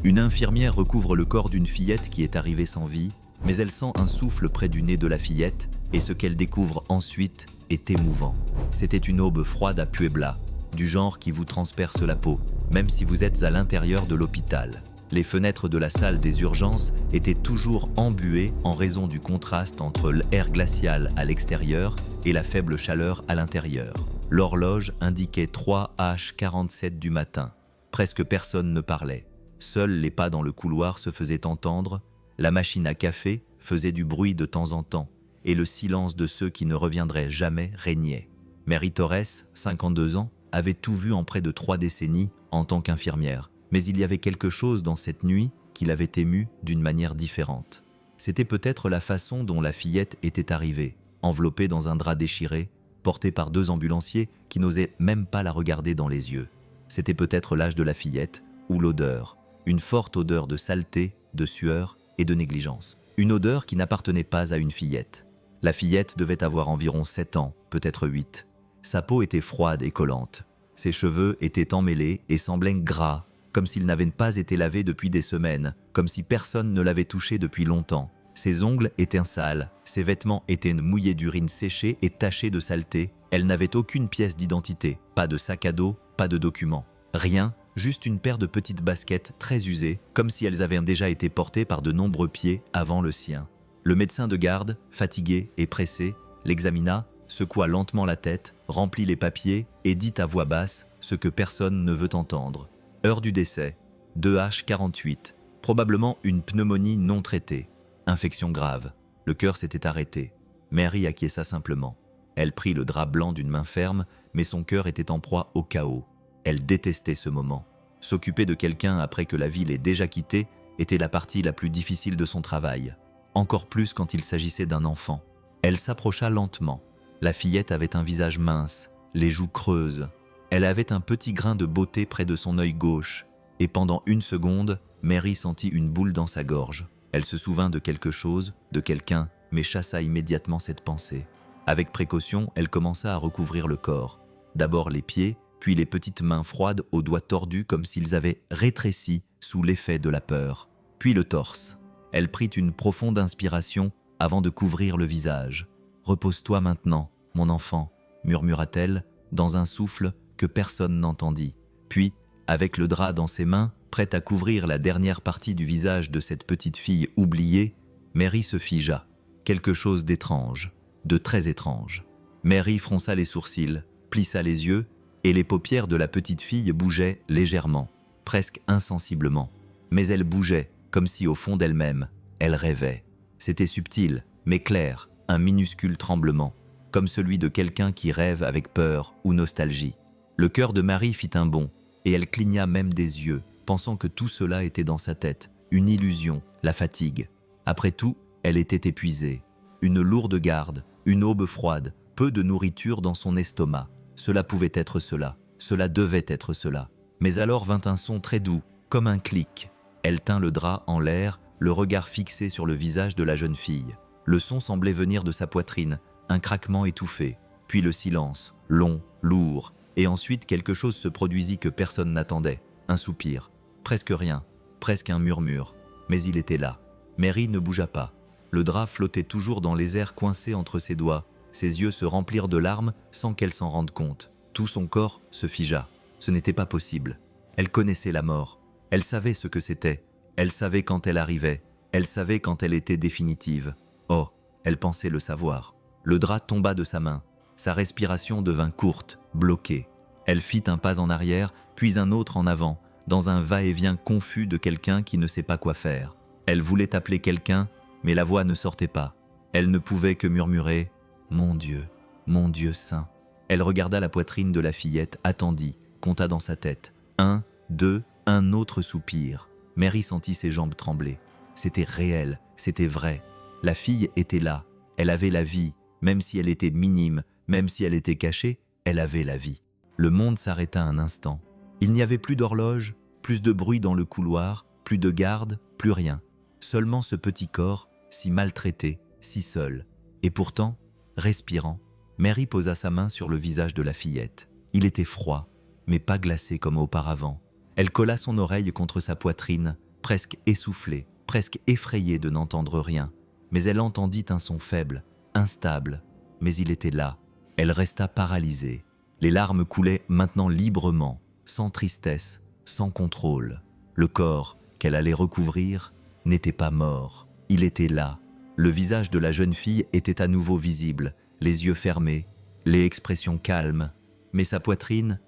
Une infirmière recouvre le corps d'une fillette qui est arrivée sans vie, mais elle sent un souffle près du nez de la fillette et ce qu'elle découvre ensuite est émouvant. C'était une aube froide à Puebla, du genre qui vous transperce la peau, même si vous êtes à l'intérieur de l'hôpital. Les fenêtres de la salle des urgences étaient toujours embuées en raison du contraste entre l'air glacial à l'extérieur et la faible chaleur à l'intérieur. L'horloge indiquait 3h47 du matin. Presque personne ne parlait. Seuls les pas dans le couloir se faisaient entendre, la machine à café faisait du bruit de temps en temps, et le silence de ceux qui ne reviendraient jamais régnait. Mary Torres, 52 ans, avait tout vu en près de 3 décennies en tant qu'infirmière. Mais il y avait quelque chose dans cette nuit qui l'avait émue d'une manière différente. C'était peut-être la façon dont la fillette était arrivée, enveloppée dans un drap déchiré, portée par 2 ambulanciers qui n'osaient même pas la regarder dans les yeux. C'était peut-être l'âge de la fillette, ou l'odeur, une forte odeur de saleté, de sueur et de négligence. Une odeur qui n'appartenait pas à une fillette. La fillette devait avoir environ 7 ans, peut-être 8. Sa peau était froide et collante. Ses cheveux étaient emmêlés et semblaient gras, comme s'ils n'avaient pas été lavés depuis des semaines, comme si personne ne l'avait touché depuis longtemps. Ses ongles étaient sales, ses vêtements étaient mouillés d'urine séchée et tachés de saleté. Elle n'avait aucune pièce d'identité, pas de sac à dos, pas de documents. Rien, juste une paire de petites baskets très usées, comme si elles avaient déjà été portées par de nombreux pieds avant le sien. Le médecin de garde, fatigué et pressé, l'examina, secoua lentement la tête, remplit les papiers et dit à voix basse ce que personne ne veut entendre. Heure du décès, 2h48, probablement une pneumonie non traitée. Infection grave, le cœur s'était arrêté. Mary acquiesça simplement. Elle prit le drap blanc d'une main ferme, mais son cœur était en proie au chaos. Elle détestait ce moment. S'occuper de quelqu'un après que la vie l'ait déjà quitté était la partie la plus difficile de son travail. Encore plus quand il s'agissait d'un enfant. Elle s'approcha lentement. La fillette avait un visage mince, les joues creuses. Elle avait un petit grain de beauté près de son œil gauche, et pendant 1 seconde, Mary sentit une boule dans sa gorge. Elle se souvint de quelque chose, de quelqu'un, mais chassa immédiatement cette pensée. Avec précaution, elle commença à recouvrir le corps. D'abord les pieds, puis les petites mains froides aux doigts tordus comme s'ils avaient rétréci sous l'effet de la peur. Puis le torse. Elle prit une profonde inspiration avant de couvrir le visage. « Repose-toi maintenant, mon enfant », murmura-t-elle, dans un souffle que personne n'entendit. Puis, avec le drap dans ses mains, prête à couvrir la dernière partie du visage de cette petite fille oubliée, Mary se figea. Quelque chose d'étrange, de très étrange. Mary fronça les sourcils, plissa les yeux, et les paupières de la petite fille bougeaient légèrement, presque insensiblement. Mais elle bougeait, comme si au fond d'elle-même, elle rêvait. C'était subtil, mais clair, un minuscule tremblement, comme celui de quelqu'un qui rêve avec peur ou nostalgie. Le cœur de Mary fit un bond, et elle cligna même des yeux, pensant que tout cela était dans sa tête, une illusion, la fatigue. Après tout, elle était épuisée. Une lourde garde, une aube froide, peu de nourriture dans son estomac. Cela pouvait être cela, cela devait être cela. Mais alors vint un son très doux, comme un clic. Elle tint le drap en l'air, le regard fixé sur le visage de la jeune fille. Le son semblait venir de sa poitrine, un craquement étouffé, puis le silence, long, lourd, et ensuite quelque chose se produisit que personne n'attendait, un soupir, presque rien, presque un murmure, mais il était là. Mary ne bougea pas. Le drap flottait toujours dans les airs coincés entre ses doigts, ses yeux se remplirent de larmes sans qu'elle s'en rende compte. Tout son corps se figea. Ce n'était pas possible. Elle connaissait la mort. Elle savait ce que c'était. Elle savait quand elle arrivait. Elle savait quand elle était définitive. Oh, elle pensait le savoir. Le drap tomba de sa main. Sa respiration devint courte, bloquée. Elle fit un pas en arrière, puis un autre en avant, dans un va-et-vient confus de quelqu'un qui ne sait pas quoi faire. Elle voulait appeler quelqu'un, mais la voix ne sortait pas. Elle ne pouvait que murmurer « Mon Dieu saint ». Elle regarda la poitrine de la fillette, attendit, compta dans sa tête. 1, 2, un autre soupir. Mary sentit ses jambes trembler. C'était réel, c'était vrai. La fille était là, elle avait la vie, même si elle était minime, même si elle était cachée, elle avait la vie. Le monde s'arrêta un instant. Il n'y avait plus d'horloge, plus de bruit dans le couloir, plus de garde, plus rien. Seulement ce petit corps, si maltraité, si seul. Et pourtant, respirant, Mary posa sa main sur le visage de la fillette. Il était froid, mais pas glacé comme auparavant. Elle colla son oreille contre sa poitrine, presque essoufflée, presque effrayée de n'entendre rien. Mais elle entendit un son faible, instable, mais il était là. Elle resta paralysée. Les larmes coulaient maintenant librement, sans tristesse, sans contrôle. Le corps qu'elle allait recouvrir n'était pas mort. Il était là. Le visage de la jeune fille était à nouveau visible, les yeux fermés, les expressions calmes. Mais sa poitrine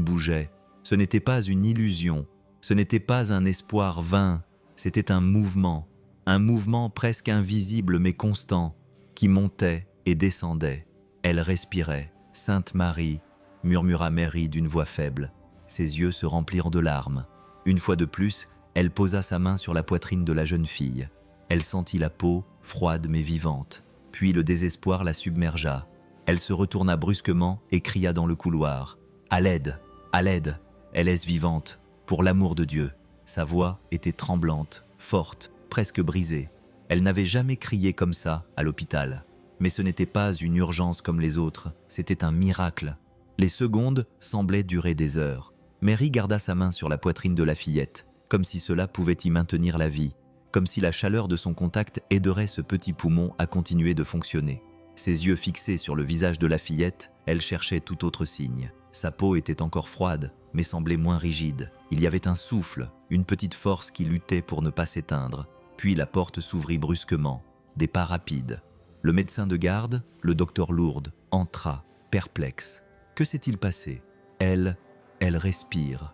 bougeait. Ce n'était pas une illusion, ce n'était pas un espoir vain, c'était un mouvement presque invisible mais constant, qui montait et descendait. Elle respirait. « Sainte Marie », murmura Mary d'une voix faible. Ses yeux se remplirent de larmes. Une fois de plus, elle posa sa main sur la poitrine de la jeune fille. Elle sentit la peau, froide mais vivante. Puis le désespoir la submergea. Elle se retourna brusquement et cria dans le couloir. « À l'aide! À l'aide! Elle est vivante! Pour l'amour de Dieu !» Sa voix était tremblante, forte, presque brisée. Elle n'avait jamais crié comme ça à l'hôpital. Mais ce n'était pas une urgence comme les autres, c'était un miracle. Les secondes semblaient durer des heures. Mary garda sa main sur la poitrine de la fillette, comme si cela pouvait y maintenir la vie, comme si la chaleur de son contact aiderait ce petit poumon à continuer de fonctionner. Ses yeux fixés sur le visage de la fillette, elle cherchait tout autre signe. Sa peau était encore froide, mais semblait moins rigide. Il y avait un souffle, une petite force qui luttait pour ne pas s'éteindre. Puis la porte s'ouvrit brusquement, des pas rapides. Le médecin de garde, le docteur Lourdes, entra, perplexe. Que s'est-il passé? Elle respire,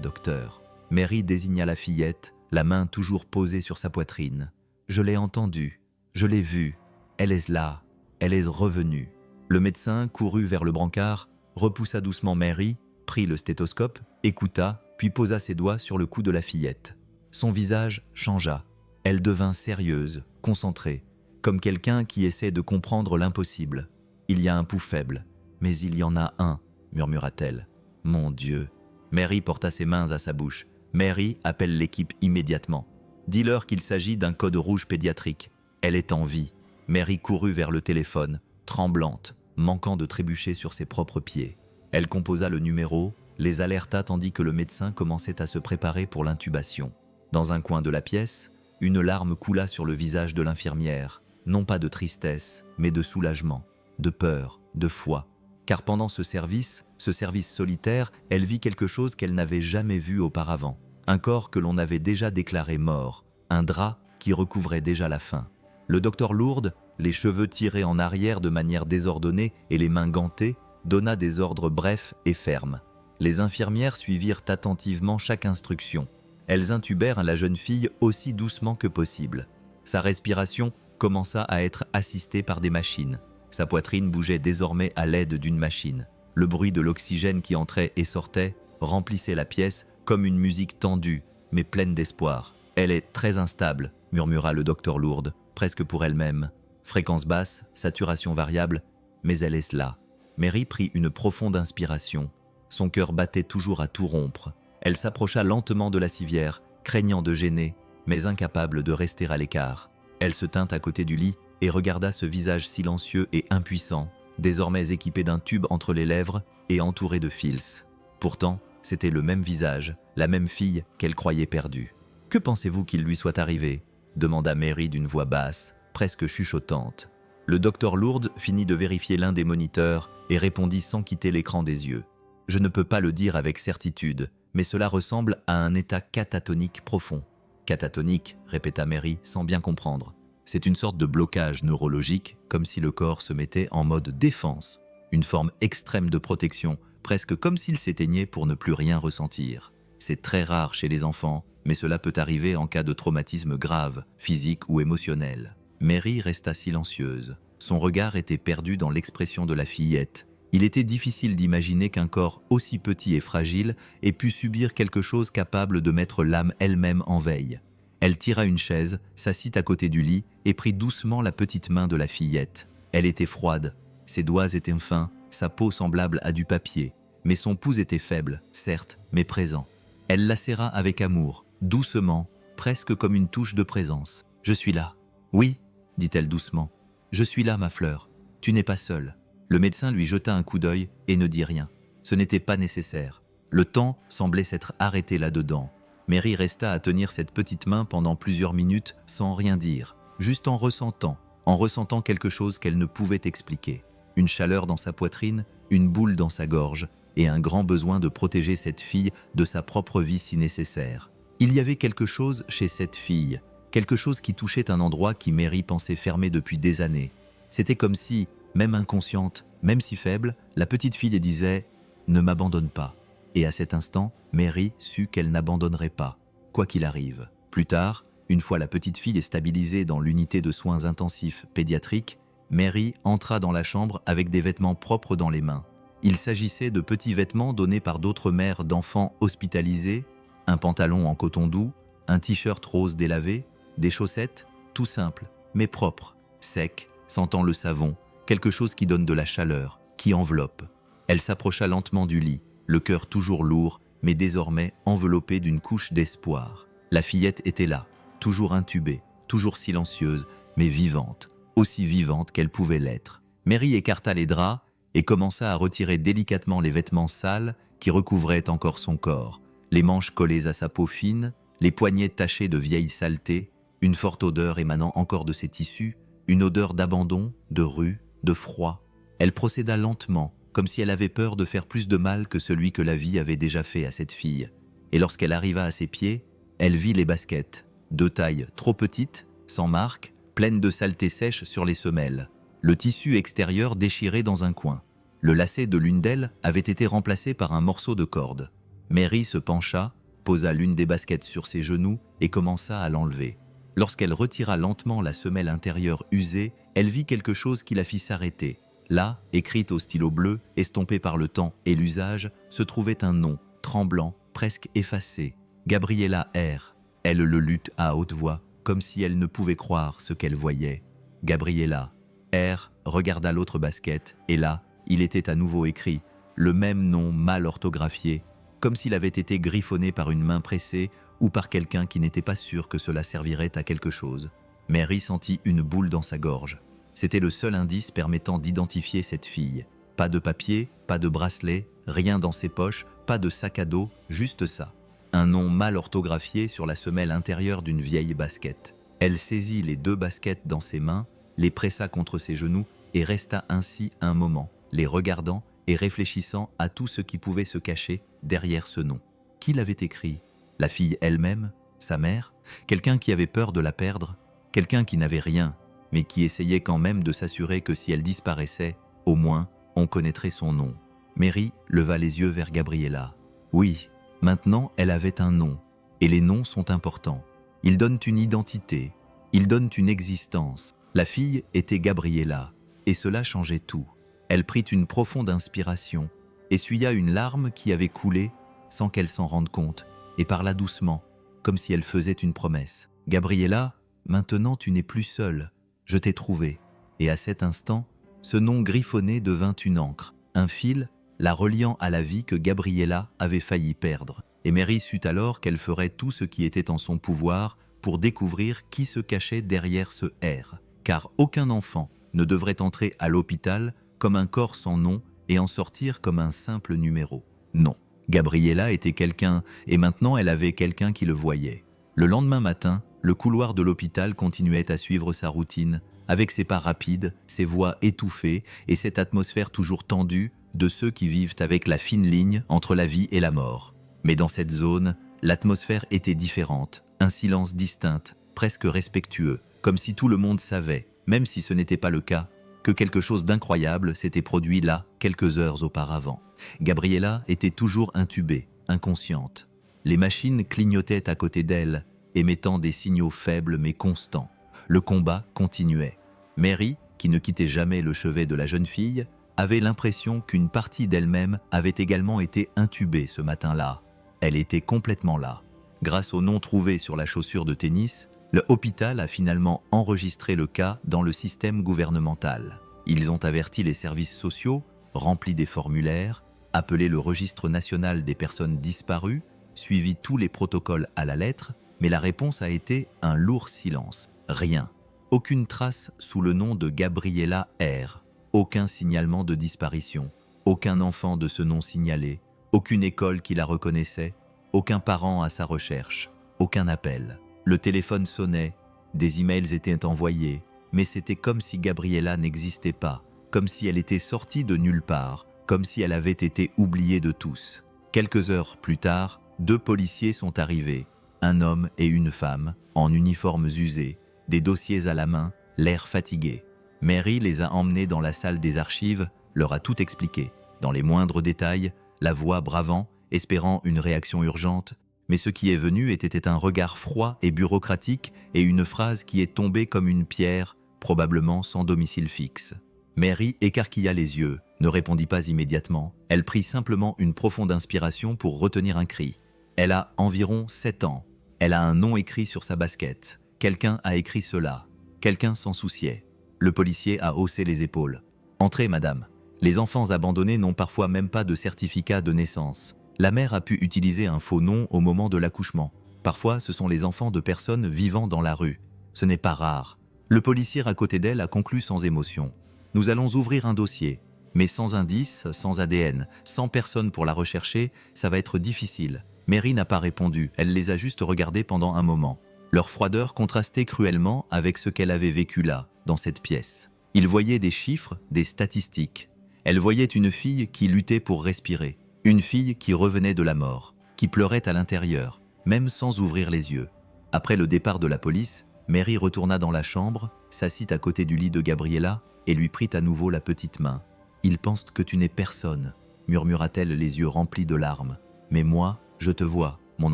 docteur. Mary désigna la fillette, la main toujours posée sur sa poitrine. Je l'ai entendue, je l'ai vue. Elle est là, elle est revenue. Le médecin courut vers le brancard, repoussa doucement Mary, prit le stéthoscope, écouta, puis posa ses doigts sur le cou de la fillette. Son visage changea. Elle devint sérieuse, concentrée, comme quelqu'un qui essaie de comprendre l'impossible. Il y a un pouls faible, mais il y en a un, murmura-t-elle. Mon Dieu. Mary porta ses mains à sa bouche. Mary appelle l'équipe immédiatement. Dis-leur qu'il s'agit d'un code rouge pédiatrique. Elle est en vie. Mary courut vers le téléphone, tremblante, manquant de trébucher sur ses propres pieds. Elle composa le numéro, les alerta tandis que le médecin commençait à se préparer pour l'intubation. Dans un coin de la pièce, une larme coula sur le visage de l'infirmière, non pas de tristesse, mais de soulagement, de peur, de foi. Car pendant ce service solitaire, elle vit quelque chose qu'elle n'avait jamais vu auparavant. Un corps que l'on avait déjà déclaré mort, un drap qui recouvrait déjà la faim. Le docteur Lourdes, les cheveux tirés en arrière de manière désordonnée et les mains gantées, donna des ordres brefs et fermes. Les infirmières suivirent attentivement chaque instruction. Elles intubèrent la jeune fille aussi doucement que possible. Sa respiration commença à être assistée par des machines. Sa poitrine bougeait désormais à l'aide d'une machine. Le bruit de l'oxygène qui entrait et sortait remplissait la pièce comme une musique tendue, mais pleine d'espoir. « Elle est très instable », murmura le docteur Lourdes, presque pour elle-même. Fréquence basse, saturation variable, mais elle est là. Mary prit une profonde inspiration. Son cœur battait toujours à tout rompre. Elle s'approcha lentement de la civière, craignant de gêner, mais incapable de rester à l'écart. Elle se tint à côté du lit et regarda ce visage silencieux et impuissant, désormais équipé d'un tube entre les lèvres et entouré de fils. Pourtant, c'était le même visage, la même fille qu'elle croyait perdue. « Que pensez-vous qu'il lui soit arrivé ?» demanda Mary d'une voix basse, presque chuchotante. Le docteur Lourdes finit de vérifier l'un des moniteurs et répondit sans quitter l'écran des yeux. « Je ne peux pas le dire avec certitude, mais cela ressemble à un état catatonique profond. »« Catatonique » répéta Mary sans bien comprendre. C'est une sorte de blocage neurologique, comme si le corps se mettait en mode défense, une forme extrême de protection, presque comme s'il s'éteignait pour ne plus rien ressentir. C'est très rare chez les enfants, mais cela peut arriver en cas de traumatisme grave, physique ou émotionnel. Mary resta silencieuse. Son regard était perdu dans l'expression de la fillette. Il était difficile d'imaginer qu'un corps aussi petit et fragile ait pu subir quelque chose capable de mettre l'âme elle-même en veille. Elle tira une chaise, s'assit à côté du lit et prit doucement la petite main de la fillette. Elle était froide, ses doigts étaient fins, sa peau semblable à du papier, mais son pouls était faible, certes, mais présent. Elle la serra avec amour, doucement, presque comme une touche de présence. « Je suis là. »« Oui, » dit-elle doucement. « Je suis là, ma fleur. Tu n'es pas seule. » Le médecin lui jeta un coup d'œil et ne dit rien. Ce n'était pas nécessaire. Le temps semblait s'être arrêté là-dedans. Mary resta à tenir cette petite main pendant plusieurs minutes sans rien dire, juste en ressentant quelque chose qu'elle ne pouvait expliquer. Une chaleur dans sa poitrine, une boule dans sa gorge et un grand besoin de protéger cette fille de sa propre vie si nécessaire. Il y avait quelque chose chez cette fille, quelque chose qui touchait un endroit qui Mary pensait fermé depuis des années. C'était comme si, même inconsciente, même si faible, la petite fille disait « Ne m'abandonne pas ». Et à cet instant, Mary sut qu'elle n'abandonnerait pas, quoi qu'il arrive. Plus tard, une fois la petite fille stabilisée dans l'unité de soins intensifs pédiatriques, Mary entra dans la chambre avec des vêtements propres dans les mains. Il s'agissait de petits vêtements donnés par d'autres mères d'enfants hospitalisés, un pantalon en coton doux, un t-shirt rose délavé, des chaussettes, tout simples, mais propres, secs, sentant le savon, quelque chose qui donne de la chaleur, qui enveloppe. Elle s'approcha lentement du lit, le cœur toujours lourd, mais désormais enveloppé d'une couche d'espoir. La fillette était là, toujours intubée, toujours silencieuse, mais vivante, aussi vivante qu'elle pouvait l'être. Mary écarta les draps et commença à retirer délicatement les vêtements sales qui recouvraient encore son corps, les manches collées à sa peau fine, les poignets tachés de vieille saleté, une forte odeur émanant encore de ces tissus, une odeur d'abandon, de rue, de froid. Elle procéda lentement, comme si elle avait peur de faire plus de mal que celui que la vie avait déjà fait à cette fille. Et lorsqu'elle arriva à ses pieds, elle vit les baskets, de taille trop petite, sans marque, pleines de saleté sèche sur les semelles, le tissu extérieur déchiré dans un coin. Le lacet de l'une d'elles avait été remplacé par un morceau de corde. Mary se pencha, posa l'une des baskets sur ses genoux et commença à l'enlever. Lorsqu'elle retira lentement la semelle intérieure usée, elle vit quelque chose qui la fit s'arrêter. Là, écrite au stylo bleu, estompé par le temps et l'usage, se trouvait un nom, tremblant, presque effacé. Gabriella R. Elle le lut à haute voix, comme si elle ne pouvait croire ce qu'elle voyait. Gabriella R. regarda l'autre basket, et là, il était à nouveau écrit, le même nom mal orthographié, comme s'il avait été griffonné par une main pressée ou par quelqu'un qui n'était pas sûr que cela servirait à quelque chose. Mary sentit une boule dans sa gorge. C'était le seul indice permettant d'identifier cette fille. Pas de papier, pas de bracelet, rien dans ses poches, pas de sac à dos, juste ça. Un nom mal orthographié sur la semelle intérieure d'une vieille basket. Elle saisit les deux baskets dans ses mains, les pressa contre ses genoux et resta ainsi un moment, les regardant et réfléchissant à tout ce qui pouvait se cacher derrière ce nom. Qui l'avait écrit? La fille elle-même? Sa mère? Quelqu'un qui avait peur de la perdre? Quelqu'un qui n'avait rien, mais qui essayait quand même de s'assurer que si elle disparaissait, au moins, on connaîtrait son nom. Mary leva les yeux vers Gabriella. Oui, maintenant elle avait un nom, et les noms sont importants. Ils donnent une identité, ils donnent une existence. La fille était Gabriella, et cela changeait tout. Elle prit une profonde inspiration, essuya une larme qui avait coulé sans qu'elle s'en rende compte, et parla doucement, comme si elle faisait une promesse. « Gabriella, maintenant tu n'es plus seule, je t'ai trouvée. » Et à cet instant, ce nom griffonné devint une encre, un fil la reliant à la vie que Gabriella avait failli perdre. Et Mary sut alors qu'elle ferait tout ce qui était en son pouvoir pour découvrir qui se cachait derrière ce R. Car aucun enfant ne devrait entrer à l'hôpital comme un corps sans nom et en sortir comme un simple numéro. Non. Gabriella était quelqu'un, et maintenant elle avait quelqu'un qui le voyait. Le lendemain matin, le couloir de l'hôpital continuait à suivre sa routine, avec ses pas rapides, ses voix étouffées et cette atmosphère toujours tendue de ceux qui vivent avec la fine ligne entre la vie et la mort. Mais dans cette zone, l'atmosphère était différente, un silence distinct, presque respectueux, comme si tout le monde savait, même si ce n'était pas le cas, que quelque chose d'incroyable s'était produit là quelques heures auparavant. Gabriella était toujours intubée, inconsciente. Les machines clignotaient à côté d'elle, émettant des signaux faibles mais constants. Le combat continuait. Mary, qui ne quittait jamais le chevet de la jeune fille, avait l'impression qu'une partie d'elle-même avait également été intubée ce matin-là. Elle était complètement là. Grâce au nom trouvé sur la chaussure de tennis, le hôpital a finalement enregistré le cas dans le système gouvernemental. Ils ont averti les services sociaux, rempli des formulaires, appelé le registre national des personnes disparues, suivi tous les protocoles à la lettre, mais la réponse a été un lourd silence. Rien. Aucune trace sous le nom de Gabriella R. Aucun signalement de disparition. Aucun enfant de ce nom signalé. Aucune école qui la reconnaissait. aucun parent à sa recherche, aucun appel. Le téléphone sonnait, des emails étaient envoyés, mais c'était comme si Gabriela n'existait pas, comme si elle était sortie de nulle part, comme si elle avait été oubliée de tous. Quelques heures plus tard, 2 policiers sont arrivés, un homme et une femme, en uniformes usés, des dossiers à la main, l'air fatigué. Mary les a emmenés dans la salle des archives, leur a tout expliqué, dans les moindres détails, la voix bravant, espérant une réaction urgente, mais ce qui est venu était un regard froid et bureaucratique et une phrase qui est tombée comme une pierre, probablement sans domicile fixe. Mary écarquilla les yeux, ne répondit pas immédiatement. Elle prit simplement une profonde inspiration pour retenir un cri. Elle a environ 7 ans. Elle a un nom écrit sur sa basket. Quelqu'un a écrit cela. Quelqu'un s'en souciait. Le policier a haussé les épaules. « Entrez, madame. Les enfants abandonnés n'ont parfois même pas de certificat de naissance. La mère a pu utiliser un faux nom au moment de l'accouchement. Parfois, ce sont les enfants de personnes vivant dans la rue. Ce n'est pas rare. » Le policier à côté d'elle a conclu sans émotion. « Nous allons ouvrir un dossier. Mais sans indice, sans ADN, sans personne pour la rechercher, ça va être difficile. » Mary n'a pas répondu, elle les a juste regardés pendant un moment. Leur froideur contrastait cruellement avec ce qu'elle avait vécu là, dans cette pièce. Il voyait des chiffres, des statistiques. Elle voyait une fille qui luttait pour respirer. Une fille qui revenait de la mort, qui pleurait à l'intérieur, même sans ouvrir les yeux. Après le départ de la police, Mary retourna dans la chambre, s'assit à côté du lit de Gabriela et lui prit à nouveau la petite main. « Ils pensent que tu n'es personne », murmura-t-elle les yeux remplis de larmes. « Mais moi, je te vois, mon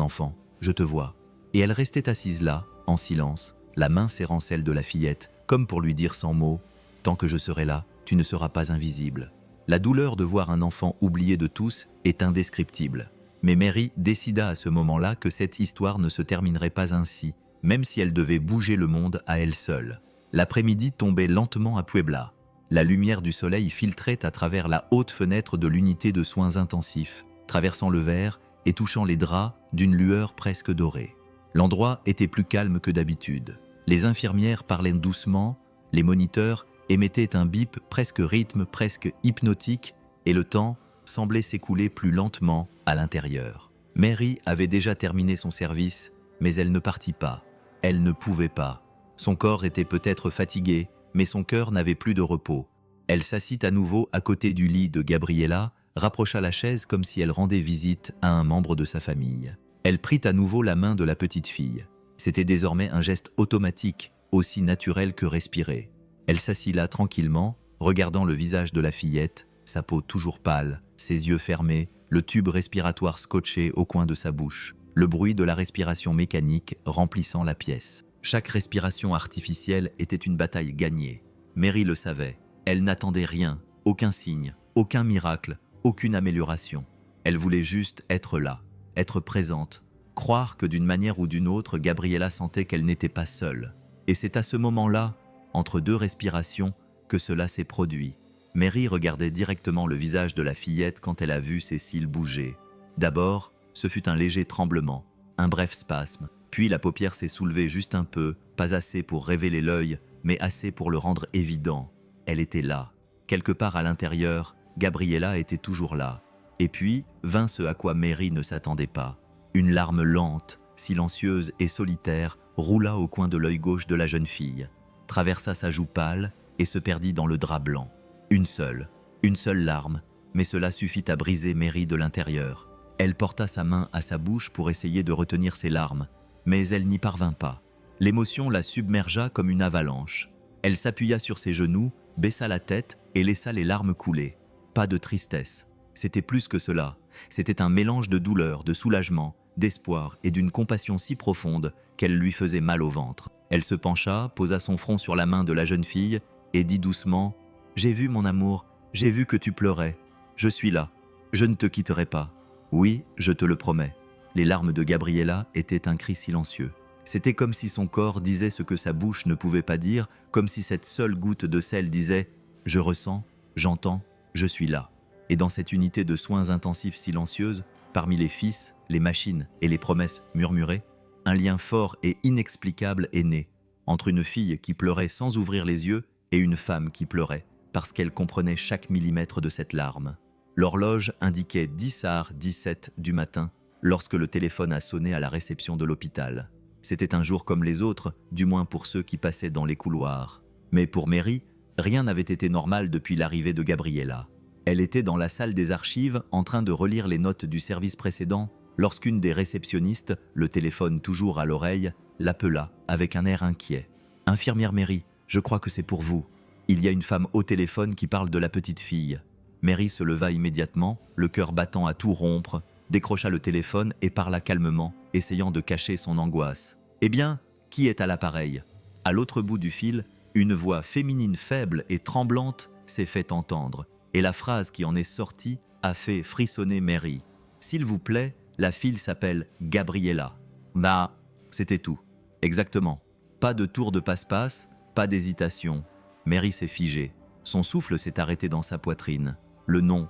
enfant, je te vois. » Et elle restait assise là, en silence, la main serrant celle de la fillette, comme pour lui dire sans mots « Tant que je serai là, tu ne seras pas invisible. » La douleur de voir un enfant oublié de tous est indescriptible. Mais Mary décida à ce moment-là que cette histoire ne se terminerait pas ainsi, même si elle devait bouger le monde à elle seule. L'après-midi tombait lentement à Puebla. La lumière du soleil filtrait à travers la haute fenêtre de l'unité de soins intensifs, traversant le verre et touchant les draps d'une lueur presque dorée. L'endroit était plus calme que d'habitude. Les infirmières parlaient doucement, les moniteurs émettaient un bip presque rythme, presque hypnotique, et le temps semblait s'écouler plus lentement à l'intérieur. Mary avait déjà terminé son service, mais elle ne partit pas. Elle ne pouvait pas. Son corps était peut-être fatigué, mais son cœur n'avait plus de repos. Elle s'assit à nouveau à côté du lit de Gabriela, rapprocha la chaise comme si elle rendait visite à un membre de sa famille. Elle prit à nouveau la main de la petite fille. C'était désormais un geste automatique, aussi naturel que respirer. Elle s'assit là tranquillement, regardant le visage de la fillette, sa peau toujours pâle, ses yeux fermés, le tube respiratoire scotché au coin de sa bouche, le bruit de la respiration mécanique remplissant la pièce. Chaque respiration artificielle était une bataille gagnée. Mary le savait. Elle n'attendait rien, aucun signe, aucun miracle, aucune amélioration. Elle voulait juste être là, être présente, croire que d'une manière ou d'une autre, Gabriela sentait qu'elle n'était pas seule. Et c'est à ce moment-là, entre 2 respirations, que cela s'est produit. Mary regardait directement le visage de la fillette quand elle a vu ses cils bouger. D'abord, ce fut un léger tremblement, un bref spasme, puis la paupière s'est soulevée juste un peu, pas assez pour révéler l'œil, mais assez pour le rendre évident. Elle était là. Quelque part à l'intérieur, Gabriela était toujours là. Et puis, vint ce à quoi Mary ne s'attendait pas. Une larme lente, silencieuse et solitaire roula au coin de l'œil gauche de la jeune fille, traversa sa joue pâle et se perdit dans le drap blanc. Une seule larme, mais cela suffit à briser Mary de l'intérieur. Elle porta sa main à sa bouche pour essayer de retenir ses larmes, mais elle n'y parvint pas. L'émotion la submergea comme une avalanche. Elle s'appuya sur ses genoux, baissa la tête et laissa les larmes couler. Pas de tristesse. C'était plus que cela. C'était un mélange de douleur, de soulagement, d'espoir et d'une compassion si profonde qu'elle lui faisait mal au ventre. Elle se pencha, posa son front sur la main de la jeune fille et dit doucement « J'ai vu mon amour, j'ai vu que tu pleurais. Je suis là. Je ne te quitterai pas. Oui, je te le promets. » Les larmes de Gabriela étaient un cri silencieux. C'était comme si son corps disait ce que sa bouche ne pouvait pas dire, comme si cette seule goutte de sel disait « Je ressens, j'entends, je suis là ». Et dans cette unité de soins intensifs silencieuse, parmi les fils, les machines et les promesses murmurées, un lien fort et inexplicable est né, entre une fille qui pleurait sans ouvrir les yeux et une femme qui pleurait, parce qu'elle comprenait chaque millimètre de cette larme. L'horloge indiquait 10h17 du matin, lorsque le téléphone a sonné à la réception de l'hôpital. C'était un jour comme les autres, du moins pour ceux qui passaient dans les couloirs. Mais pour Mary, rien n'avait été normal depuis l'arrivée de Gabriella. Elle était dans la salle des archives en train de relire les notes du service précédent lorsqu'une des réceptionnistes, le téléphone toujours à l'oreille, l'appela avec un air inquiet. « Infirmière Mary, je crois que c'est pour vous. Il y a une femme au téléphone qui parle de la petite fille. » Mary se leva immédiatement, le cœur battant à tout rompre, décrocha le téléphone et parla calmement, essayant de cacher son angoisse. « Eh bien, qui est à l'appareil » À l'autre bout du fil, une voix féminine faible et tremblante s'est fait entendre, et la phrase qui en est sortie a fait frissonner Mary. « S'il vous plaît, la fille s'appelle Gabriella. » Bah, c'était tout. Exactement. Pas de tour de passe-passe, pas d'hésitation. Mary s'est figée. Son souffle s'est arrêté dans sa poitrine. Le nom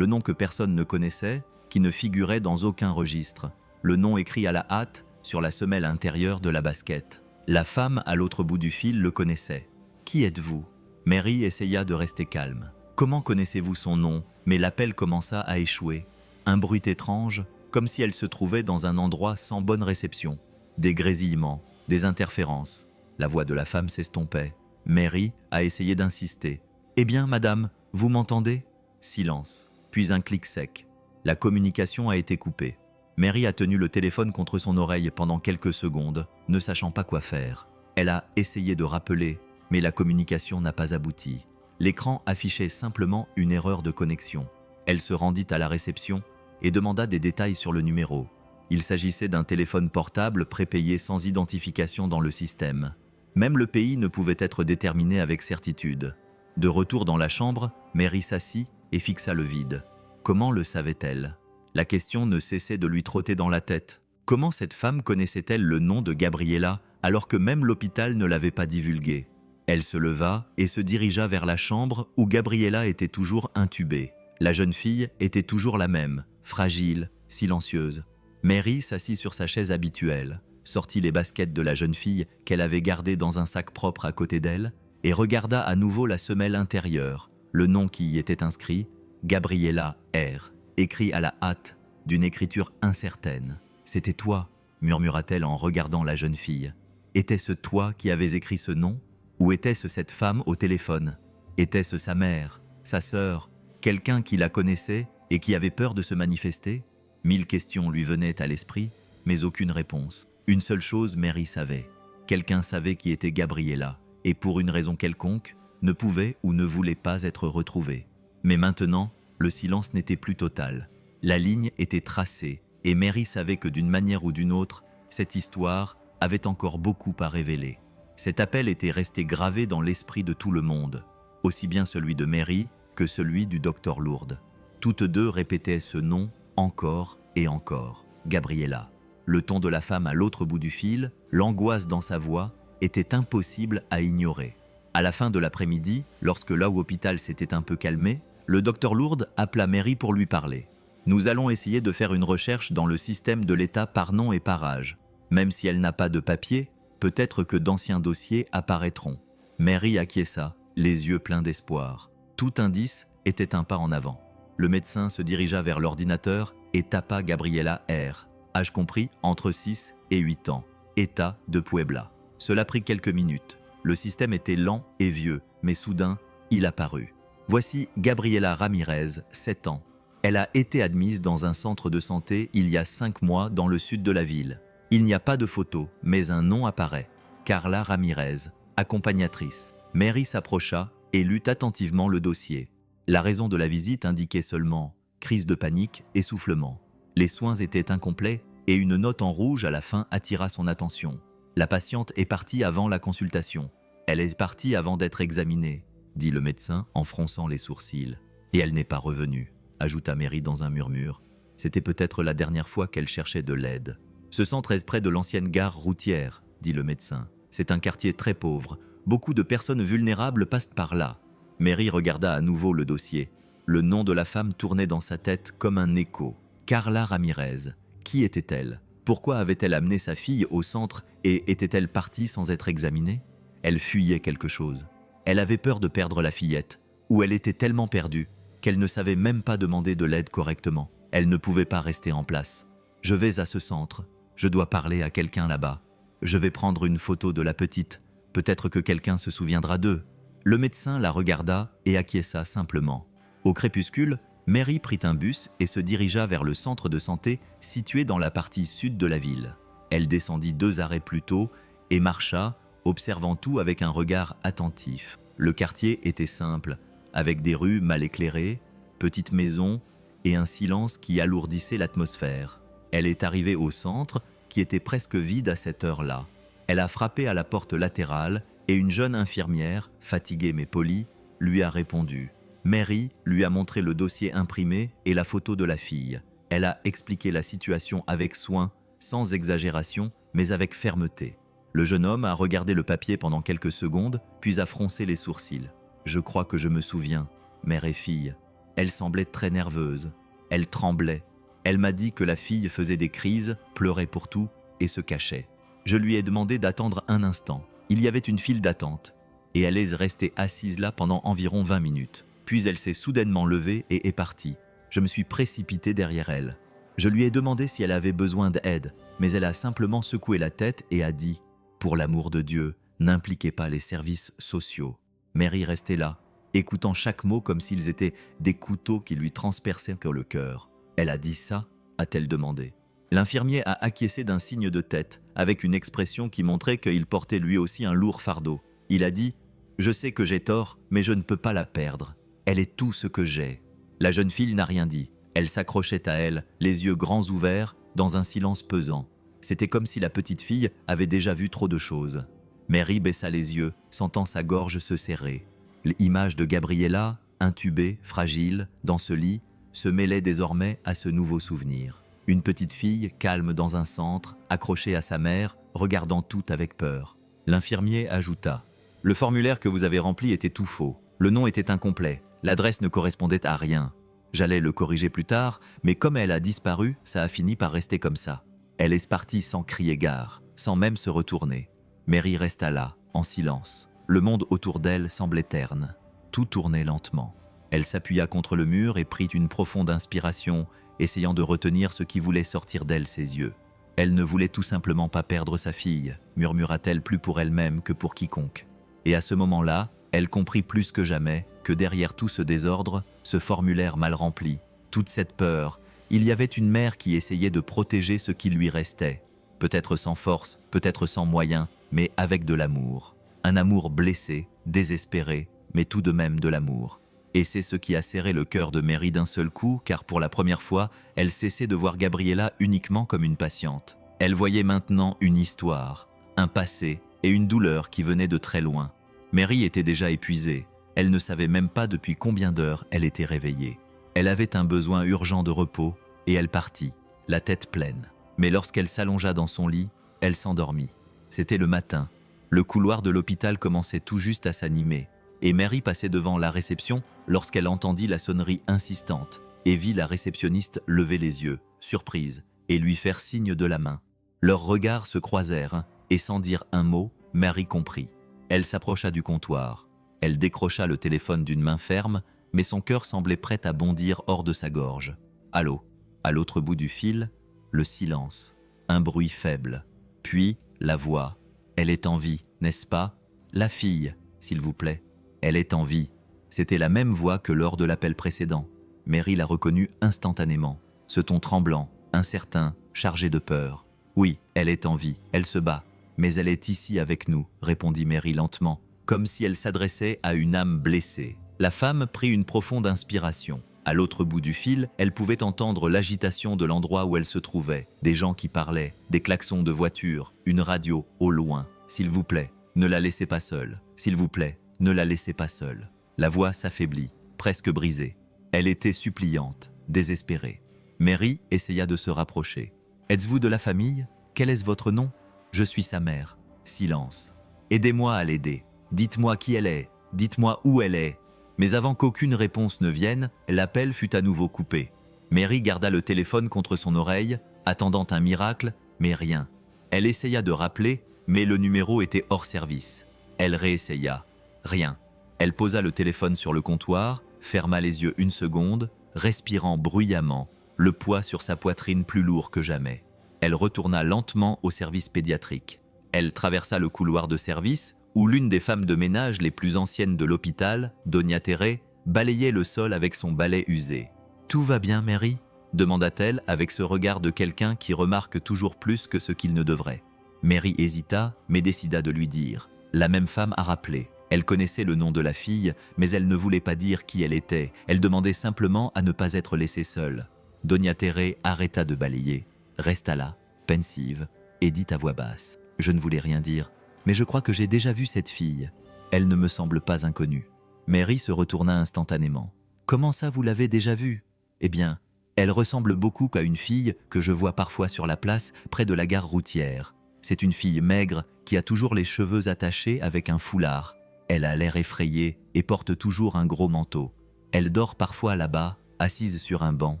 que personne ne connaissait, qui ne figurait dans aucun registre. Le nom écrit à la hâte sur la semelle intérieure de la basket. La femme à l'autre bout du fil le connaissait. « Qui êtes-vous » Mary essaya de rester calme. « Comment connaissez-vous son nom » Mais l'appel commença à échouer. Un bruit étrange, comme si elle se trouvait dans un endroit sans bonne réception. Des grésillements, des interférences. La voix de la femme s'estompait. Mary a essayé d'insister. « Eh bien, madame, vous m'entendez » Silence, puis un clic sec. La communication a été coupée. Mary a tenu le téléphone contre son oreille pendant quelques secondes, ne sachant pas quoi faire. Elle a essayé de rappeler, mais la communication n'a pas abouti. L'écran affichait simplement une erreur de connexion. Elle se rendit à la réception et demanda des détails sur le numéro. Il s'agissait d'un téléphone portable prépayé sans identification dans le système. Même le pays ne pouvait être déterminé avec certitude. De retour dans la chambre, Mary s'assit et fixa le vide. Comment le savait-elle ? La question ne cessait de lui trotter dans la tête. Comment cette femme connaissait-elle le nom de Gabriella alors que même l'hôpital ne l'avait pas divulgué ? Elle se leva et se dirigea vers la chambre où Gabriella était toujours intubée. La jeune fille était toujours la même, fragile, silencieuse. Mary s'assit sur sa chaise habituelle, sortit les baskets de la jeune fille qu'elle avait gardées dans un sac propre à côté d'elle et regarda à nouveau la semelle intérieure, le nom qui y était inscrit, Gabriella R, écrit à la hâte, d'une écriture incertaine. « C'était toi » murmura-t-elle en regardant la jeune fille. « Était-ce toi qui avais écrit ce nom ? Ou était-ce cette femme au téléphone ? Était-ce sa mère, sa sœur, quelqu'un qui la connaissait et qui avait peur de se manifester ? » Mille questions lui venaient à l'esprit, mais aucune réponse. Une seule chose Mary savait. Quelqu'un savait qui était Gabriella, et pour une raison quelconque, ne pouvait ou ne voulait pas être retrouvé. Mais maintenant, le silence n'était plus total. La ligne était tracée, et Mary savait que d'une manière ou d'une autre, cette histoire avait encore beaucoup à révéler. Cet appel était resté gravé dans l'esprit de tout le monde, aussi bien celui de Mary que celui du docteur Lourdes. Toutes deux répétaient ce nom encore et encore, Gabriella. Le ton de la femme à l'autre bout du fil, l'angoisse dans sa voix, était impossible à ignorer. À la fin de l'après-midi, lorsque l'hôpital s'était un peu calmé, le docteur Lourdes appela Mary pour lui parler. « Nous allons essayer de faire une recherche dans le système de l'État par nom et par âge. Même si elle n'a pas de papier, peut-être que d'anciens dossiers apparaîtront. » Mary acquiesça, les yeux pleins d'espoir. Tout indice était un pas en avant. Le médecin se dirigea vers l'ordinateur et tapa Gabriella R. Âge compris entre 6 et 8 ans. État de Puebla. Cela prit quelques minutes. Le système était lent et vieux, mais soudain, il apparut. Voici Gabriella Ramirez, 7 ans. Elle a été admise dans un centre de santé il y a 5 mois dans le sud de la ville. Il n'y a pas de photo, mais un nom apparaît. Carla Ramirez, accompagnatrice. Mary s'approcha et lut attentivement le dossier. La raison de la visite indiquait seulement crise de panique, essoufflement. Les soins étaient incomplets et une note en rouge à la fin attira son attention. La patiente est partie avant la consultation. Elle est partie avant d'être examinée, dit le médecin en fronçant les sourcils. Et elle n'est pas revenue, ajouta Mary dans un murmure. C'était peut-être la dernière fois qu'elle cherchait de l'aide. Ce centre est près de l'ancienne gare routière, dit le médecin. C'est un quartier très pauvre. Beaucoup de personnes vulnérables passent par là. Mary regarda à nouveau le dossier. Le nom de la femme tournait dans sa tête comme un écho. Carla Ramirez. Qui était-elle ? Pourquoi avait-elle amené sa fille au centre et était-elle partie sans être examinée ? Elle fuyait quelque chose. Elle avait peur de perdre la fillette, ou elle était tellement perdue qu'elle ne savait même pas demander de l'aide correctement. Elle ne pouvait pas rester en place. Je vais à ce centre. Je dois parler à quelqu'un là-bas. Je vais prendre une photo de la petite. Peut-être que quelqu'un se souviendra d'eux. » Le médecin la regarda et acquiesça simplement. Au crépuscule, Mary prit un bus et se dirigea vers le centre de santé situé dans la partie sud de la ville. Elle descendit 2 arrêts plus tôt et marcha, observant tout avec un regard attentif. Le quartier était simple, avec des rues mal éclairées, petites maisons et un silence qui alourdissait l'atmosphère. Elle est arrivée au centre, qui était presque vide à cette heure-là. Elle a frappé à la porte latérale et une jeune infirmière, fatiguée mais polie, lui a répondu. Mary lui a montré le dossier imprimé et la photo de la fille. Elle a expliqué la situation avec soin, sans exagération, mais avec fermeté. Le jeune homme a regardé le papier pendant quelques secondes, puis a froncé les sourcils. « Je crois que je me souviens, mère et fille. » Elle semblait très nerveuse. Elle tremblait. Elle m'a dit que la fille faisait des crises, pleurait pour tout et se cachait. Je lui ai demandé d'attendre un instant. Il y avait une file d'attente et elle est restée assise là pendant environ 20 minutes. Puis elle s'est soudainement levée et est partie. Je me suis précipité derrière elle. Je lui ai demandé si elle avait besoin d'aide, mais elle a simplement secoué la tête et a dit « Pour l'amour de Dieu, n'impliquez pas les services sociaux. » Mary restait là, écoutant chaque mot comme s'ils étaient des couteaux qui lui transperçaient le cœur. « Elle a dit ça ?» a-t-elle demandé. L'infirmier a acquiescé d'un signe de tête, avec une expression qui montrait qu'il portait lui aussi un lourd fardeau. Il a dit « Je sais que j'ai tort, mais je ne peux pas la perdre. Elle est tout ce que j'ai. » La jeune fille n'a rien dit. Elle s'accrochait à elle, les yeux grands ouverts, dans un silence pesant. C'était comme si la petite fille avait déjà vu trop de choses. Mary baissa les yeux, sentant sa gorge se serrer. L'image de Gabriella, intubée, fragile, dans ce lit, se mêlait désormais à ce nouveau souvenir. Une petite fille, calme dans un centre, accrochée à sa mère, regardant tout avec peur. L'infirmier ajouta « Le formulaire que vous avez rempli était tout faux. Le nom était incomplet. L'adresse ne correspondait à rien. J'allais le corriger plus tard, mais comme elle a disparu, ça a fini par rester comme ça. » Elle est partie sans crier gare, sans même se retourner. Mary resta là, en silence. Le monde autour d'elle semblait terne. Tout tournait lentement. Elle s'appuya contre le mur et prit une profonde inspiration, essayant de retenir ce qui voulait sortir d'elle ses yeux. Elle ne voulait tout simplement pas perdre sa fille, murmura-t-elle plus pour elle-même que pour quiconque. Et à ce moment-là, elle comprit plus que jamais que derrière tout ce désordre, ce formulaire mal rempli, toute cette peur, il y avait une mère qui essayait de protéger ce qui lui restait. Peut-être sans force, peut-être sans moyens, mais avec de l'amour. Un amour blessé, désespéré, mais tout de même de l'amour. Et c'est ce qui a serré le cœur de Mary d'un seul coup, car pour la première fois, elle cessait de voir Gabriella uniquement comme une patiente. Elle voyait maintenant une histoire, un passé et une douleur qui venaient de très loin. Mary était déjà épuisée. Elle ne savait même pas depuis combien d'heures elle était réveillée. Elle avait un besoin urgent de repos et elle partit, la tête pleine. Mais lorsqu'elle s'allongea dans son lit, elle s'endormit. C'était le matin. Le couloir de l'hôpital commençait tout juste à s'animer. Et Mary passait devant la réception lorsqu'elle entendit la sonnerie insistante et vit la réceptionniste lever les yeux, surprise, et lui faire signe de la main. Leurs regards se croisèrent et sans dire un mot, Mary comprit. Elle s'approcha du comptoir. Elle décrocha le téléphone d'une main ferme, mais son cœur semblait prêt à bondir hors de sa gorge. Allô ? À l'autre bout du fil, le silence. Un bruit faible. Puis, la voix. Elle est en vie, n'est-ce pas ? La fille, s'il vous plaît. Elle est en vie. C'était la même voix que lors de l'appel précédent. Mary la reconnut instantanément. Ce ton tremblant, incertain, chargé de peur. Oui, elle est en vie, elle se bat. Mais elle est ici avec nous, répondit Mary lentement, comme si elle s'adressait à une âme blessée. La femme prit une profonde inspiration. À l'autre bout du fil, elle pouvait entendre l'agitation de l'endroit où elle se trouvait. Des gens qui parlaient, des klaxons de voitures, une radio au loin. S'il vous plaît, ne la laissez pas seule. S'il vous plaît, ne la laissez pas seule. La voix s'affaiblit, presque brisée. Elle était suppliante, désespérée. Mary essaya de se rapprocher. « Êtes-vous de la famille ? Quel est votre nom ? Je suis sa mère. » Silence. « Aidez-moi à l'aider. Dites-moi qui elle est. Dites-moi où elle est. » Mais avant qu'aucune réponse ne vienne, l'appel fut à nouveau coupé. Mary garda le téléphone contre son oreille, attendant un miracle, mais rien. Elle essaya de rappeler, mais le numéro était hors service. Elle réessaya. Rien. Elle posa le téléphone sur le comptoir, ferma les yeux une seconde, respirant bruyamment, le poids sur sa poitrine plus lourd que jamais. Elle retourna lentement au service pédiatrique. Elle traversa le couloir de service où l'une des femmes de ménage les plus anciennes de l'hôpital, Doña Teré, balayait le sol avec son balai usé. « Tout va bien, Mary ?» demanda-t-elle avec ce regard de quelqu'un qui remarque toujours plus que ce qu'il ne devrait. Mary hésita, mais décida de lui dire. La même femme a rappelé. Elle connaissait le nom de la fille, mais elle ne voulait pas dire qui elle était. Elle demandait simplement à ne pas être laissée seule. Doña Teré arrêta de balayer, resta là, pensive, et dit à voix basse. « Je ne voulais rien dire, mais je crois que j'ai déjà vu cette fille. Elle ne me semble pas inconnue. » Mary se retourna instantanément. « Comment ça, vous l'avez déjà vue ?»« Eh bien, elle ressemble beaucoup à une fille que je vois parfois sur la place près de la gare routière. C'est une fille maigre qui a toujours les cheveux attachés avec un foulard. Elle a l'air effrayée et porte toujours un gros manteau. Elle dort parfois là-bas, assise sur un banc,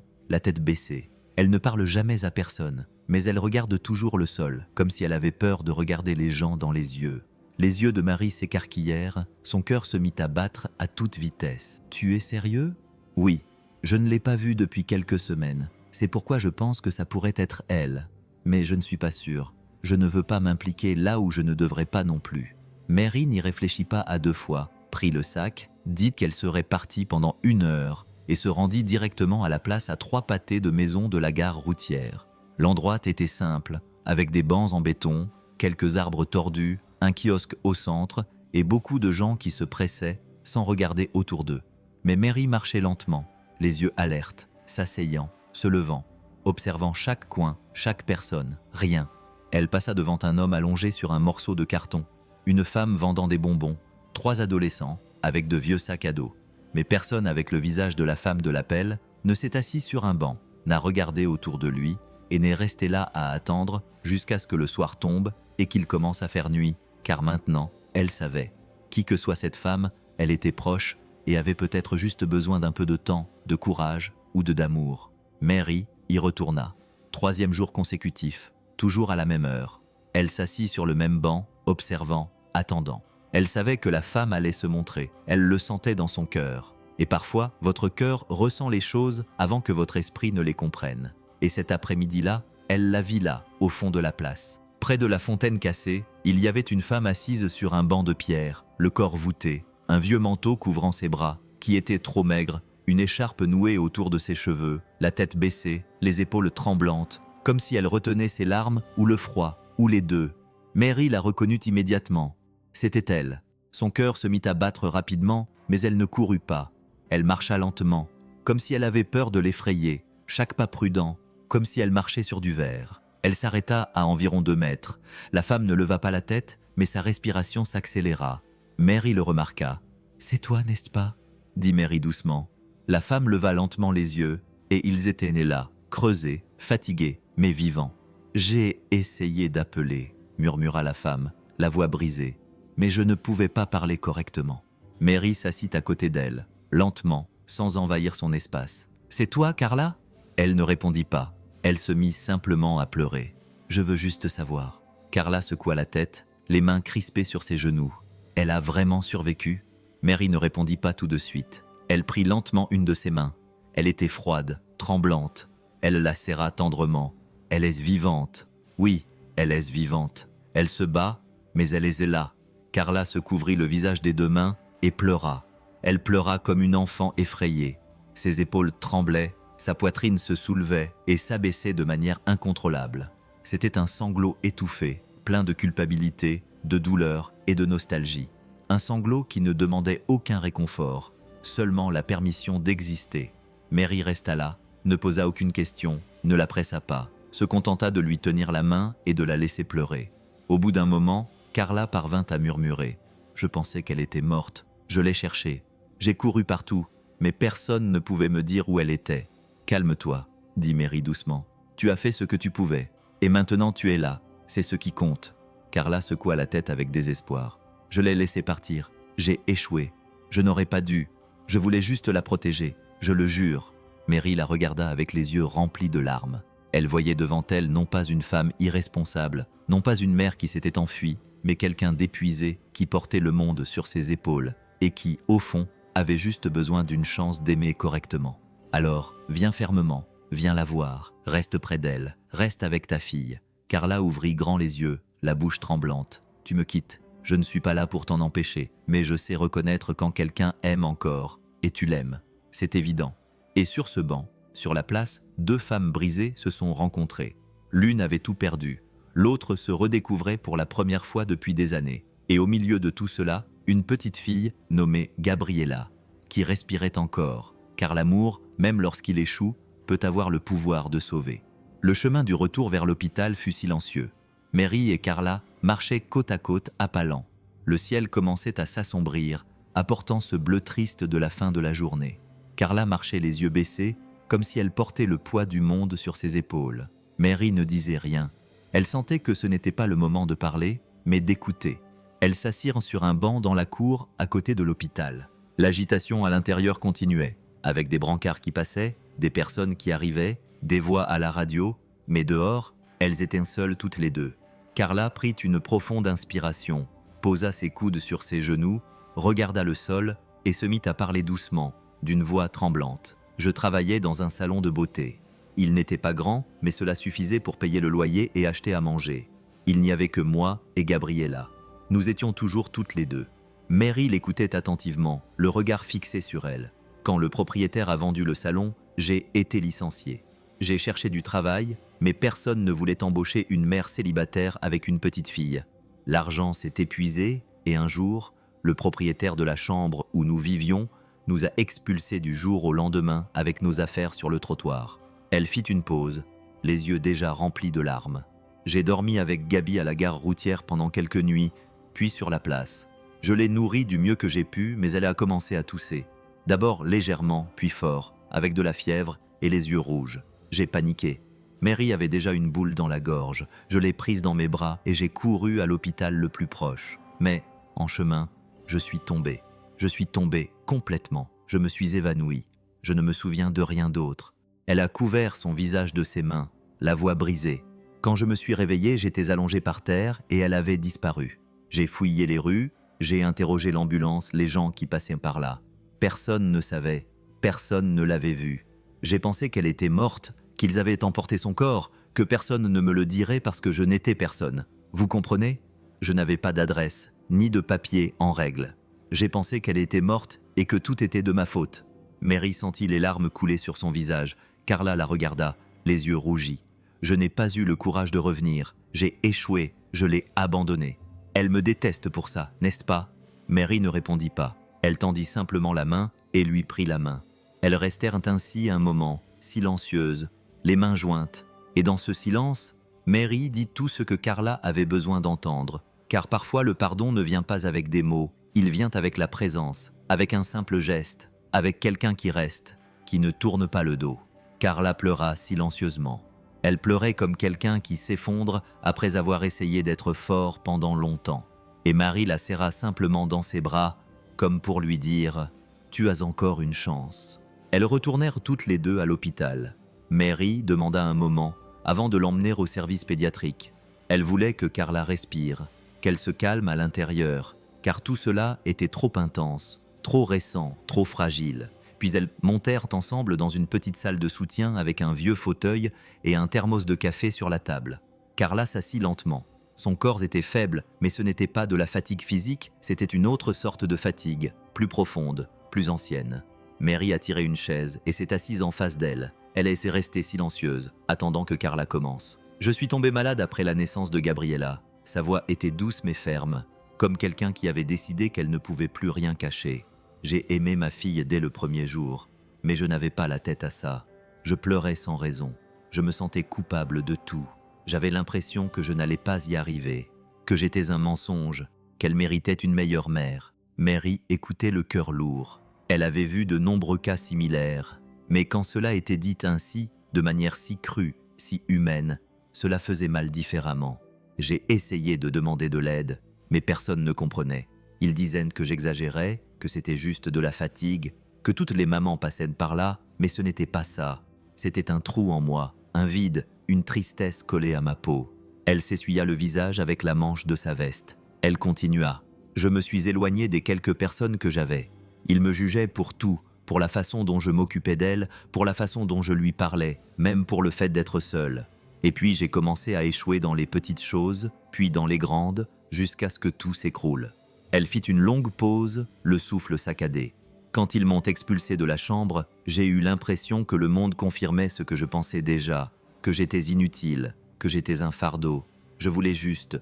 la tête baissée. Elle ne parle jamais à personne, mais elle regarde toujours le sol, comme si elle avait peur de regarder les gens dans les yeux. » Les yeux de Marie s'écarquillèrent, son cœur se mit à battre à toute vitesse. « Tu es sérieux ?»« Oui, je ne l'ai pas vue depuis quelques semaines. C'est pourquoi je pense que ça pourrait être elle. Mais je ne suis pas sûr. Je ne veux pas m'impliquer là où je ne devrais pas non plus. » Mary n'y réfléchit pas à deux fois, prit le sac, dit qu'elle serait partie pendant 1 heure et se rendit directement à la place à 3 pâtés de maisons de la gare routière. L'endroit était simple, avec des bancs en béton, quelques arbres tordus, un kiosque au centre et beaucoup de gens qui se pressaient sans regarder autour d'eux. Mais Mary marchait lentement, les yeux alertes, s'asseyant, se levant, observant chaque coin, chaque personne, rien. Elle passa devant un homme allongé sur un morceau de carton, une femme vendant des bonbons, 3 adolescents avec de vieux sacs à dos. Mais personne avec le visage de la femme de l'appel ne s'est assis sur un banc, n'a regardé autour de lui et n'est resté là à attendre jusqu'à ce que le soir tombe et qu'il commence à faire nuit, car maintenant, elle savait. Qui que soit cette femme, elle était proche et avait peut-être juste besoin d'un peu de temps, de courage ou d'amour. Mary y retourna. 3e jour consécutif, toujours à la même heure. Elle s'assit sur le même banc, observant, attendant. Elle savait que la femme allait se montrer, elle le sentait dans son cœur. Et parfois, votre cœur ressent les choses avant que votre esprit ne les comprenne. Et cet après-midi-là, elle la vit là, au fond de la place. Près de la fontaine cassée, il y avait une femme assise sur un banc de pierre, le corps voûté, un vieux manteau couvrant ses bras, qui était trop maigre, une écharpe nouée autour de ses cheveux, la tête baissée, les épaules tremblantes, comme si elle retenait ses larmes ou le froid, ou les deux. Mary la reconnut immédiatement. C'était elle. Son cœur se mit à battre rapidement, mais elle ne courut pas. Elle marcha lentement, comme si elle avait peur de l'effrayer, chaque pas prudent, comme si elle marchait sur du verre. Elle s'arrêta à environ 2 mètres. La femme ne leva pas la tête, mais sa respiration s'accéléra. Mary le remarqua. « C'est toi, n'est-ce pas ?» dit Mary doucement. La femme leva lentement les yeux, et ils étaient nés là, creusés, fatigués, mais vivants. « J'ai essayé d'appeler, » murmura la femme, la voix brisée. Mais je ne pouvais pas parler correctement. Mary s'assit à côté d'elle, lentement, sans envahir son espace. « C'est toi, Carla ?» Elle ne répondit pas. Elle se mit simplement à pleurer. « Je veux juste savoir. » Carla secoua la tête, les mains crispées sur ses genoux. « Elle a vraiment survécu ?» Mary ne répondit pas tout de suite. Elle prit lentement une de ses mains. Elle était froide, tremblante. Elle la serra tendrement. « Elle est vivante. » « Oui, elle est vivante. Elle se bat, mais elle est là. » Carla se couvrit le visage des 2 mains et pleura. Elle pleura comme une enfant effrayée. Ses épaules tremblaient, sa poitrine se soulevait et s'abaissait de manière incontrôlable. C'était un sanglot étouffé, plein de culpabilité, de douleur et de nostalgie. Un sanglot qui ne demandait aucun réconfort, seulement la permission d'exister. Mary resta là, ne posa aucune question, ne la pressa pas, se contenta de lui tenir la main et de la laisser pleurer. Au bout d'un moment, Carla parvint à murmurer. « Je pensais qu'elle était morte. Je l'ai cherchée. J'ai couru partout, mais personne ne pouvait me dire où elle était. »« Calme-toi, » dit Mary doucement. « Tu as fait ce que tu pouvais. Et maintenant tu es là. C'est ce qui compte. » Carla secoua la tête avec désespoir. « Je l'ai laissée partir. J'ai échoué. Je n'aurais pas dû. Je voulais juste la protéger. Je le jure. » Mary la regarda avec les yeux remplis de larmes. Elle voyait devant elle non pas une femme irresponsable, non pas une mère qui s'était enfuie, mais quelqu'un d'épuisé qui portait le monde sur ses épaules et qui, au fond, avait juste besoin d'une chance d'aimer correctement. Alors, viens fermement, Viens la voir, reste près d'elle, reste avec ta fille. » Carla ouvrit grand les yeux, la bouche tremblante. « Tu me quittes. Je ne suis pas là pour t'en empêcher, mais je sais reconnaître quand quelqu'un aime encore, et tu l'aimes. C'est évident. » Et sur ce banc, sur la place, 2 femmes brisées se sont rencontrées. L'une avait tout perdu, l'autre se redécouvrait pour la première fois depuis des années. Et au milieu de tout cela, une petite fille nommée Gabriella, qui respirait encore, car l'amour, même lorsqu'il échoue, peut avoir le pouvoir de sauver. Le chemin du retour vers l'hôpital fut silencieux. Mary et Carla marchaient côte à côte à pas lents. Le ciel commençait à s'assombrir, apportant ce bleu triste de la fin de la journée. Carla marchait les yeux baissés, comme si elle portait le poids du monde sur ses épaules. Mary ne disait rien. Elle sentait que ce n'était pas le moment de parler, mais d'écouter. Elles s'assirent sur un banc dans la cour à côté de l'hôpital. L'agitation à l'intérieur continuait, avec des brancards qui passaient, des personnes qui arrivaient, des voix à la radio, mais dehors, elles étaient seules toutes les deux. Carla prit une profonde inspiration, posa ses coudes sur ses genoux, regarda le sol et se mit à parler doucement, d'une voix tremblante. « Je travaillais dans un salon de beauté. Il n'était pas grand, mais cela suffisait pour payer le loyer et acheter à manger. Il n'y avait que moi et Gabriella. Nous étions toujours toutes les deux. Mary l'écoutait attentivement, le regard fixé sur elle. Quand le propriétaire a vendu le salon, j'ai été licencié. J'ai cherché du travail, mais personne ne voulait embaucher une mère célibataire avec une petite fille. L'argent s'est épuisé et un jour, le propriétaire de la chambre où nous vivions nous a expulsés du jour au lendemain avec nos affaires sur le trottoir. » Elle fit une pause, les yeux déjà remplis de larmes. « J'ai dormi avec Gabi à la gare routière pendant quelques nuits, puis sur la place. Je l'ai nourrie du mieux que j'ai pu, mais elle a commencé à tousser. D'abord légèrement, puis fort, avec de la fièvre et les yeux rouges. J'ai paniqué. Mary avait déjà une boule dans la gorge. Je l'ai prise dans mes bras et j'ai couru à l'hôpital le plus proche. Mais, en chemin, je suis tombé. Je suis tombé complètement. Je me suis évanoui. Je ne me souviens de rien d'autre. Elle a couvert son visage de ses mains, la voix brisée. Quand je me suis réveillé, j'étais allongé par terre et elle avait disparu. J'ai fouillé les rues, j'ai interrogé l'ambulance, les gens qui passaient par là. Personne ne savait, personne ne l'avait vue. J'ai pensé qu'elle était morte, qu'ils avaient emporté son corps, que personne ne me le dirait parce que je n'étais personne. Vous comprenez ? Je n'avais pas d'adresse, ni de papier en règle. J'ai pensé qu'elle était morte et que tout était de ma faute. Mary sentit les larmes couler sur son visage. Carla la regarda, les yeux rougis. Je n'ai pas eu le courage de revenir. J'ai échoué, je l'ai abandonnée. Elle me déteste pour ça, n'est-ce pas ? Mary ne répondit pas. Elle tendit simplement la main et lui prit la main. Elles restèrent ainsi un moment, silencieuses, les mains jointes. Et dans ce silence, Mary dit tout ce que Carla avait besoin d'entendre. Car parfois le pardon ne vient pas avec des mots, il vient avec la présence, avec un simple geste, avec quelqu'un qui reste, qui ne tourne pas le dos. Carla pleura silencieusement. Elle pleurait comme quelqu'un qui s'effondre après avoir essayé d'être fort pendant longtemps. Et Mary la serra simplement dans ses bras, comme pour lui dire « Tu as encore une chance ». Elles retournèrent toutes les deux à l'hôpital. Mary demanda un moment avant de l'emmener au service pédiatrique. Elle voulait que Carla respire, qu'elle se calme à l'intérieur, car tout cela était trop intense, trop récent, trop fragile. Puis elles montèrent ensemble dans une petite salle de soutien avec un vieux fauteuil et un thermos de café sur la table. Carla s'assit lentement. Son corps était faible, mais ce n'était pas de la fatigue physique, c'était une autre sorte de fatigue, plus profonde, plus ancienne. Mary a tiré une chaise et s'est assise en face d'elle. Elle est restée silencieuse, attendant que Carla commence. « Je suis tombée malade après la naissance de Gabriella. » Sa voix était douce mais ferme, comme quelqu'un qui avait décidé qu'elle ne pouvait plus rien cacher. J'ai aimé ma fille dès le premier jour, mais je n'avais pas la tête à ça. Je pleurais sans raison. Je me sentais coupable de tout. J'avais l'impression que je n'allais pas y arriver, que j'étais un mensonge, qu'elle méritait une meilleure mère. Mary écoutait le cœur lourd. Elle avait vu de nombreux cas similaires, mais quand cela était dit ainsi, de manière si crue, si humaine, cela faisait mal différemment. J'ai essayé de demander de l'aide, mais personne ne comprenait. Ils disaient que j'exagérais, que c'était juste de la fatigue, que toutes les mamans passaient par là, mais ce n'était pas ça. C'était un trou en moi, un vide, une tristesse collée à ma peau. Elle s'essuya le visage avec la manche de sa veste. Elle continua. Je me suis éloigné des quelques personnes que j'avais. Ils me jugeaient pour tout, pour la façon dont je m'occupais d'elle, pour la façon dont je lui parlais, même pour le fait d'être seul. Et puis j'ai commencé à échouer dans les petites choses, puis dans les grandes, jusqu'à ce que tout s'écroule. Elle fit une longue pause, le souffle saccadé. Quand ils m'ont expulsé de la chambre, j'ai eu l'impression que le monde confirmait ce que je pensais déjà, que j'étais inutile, que j'étais un fardeau. Je voulais juste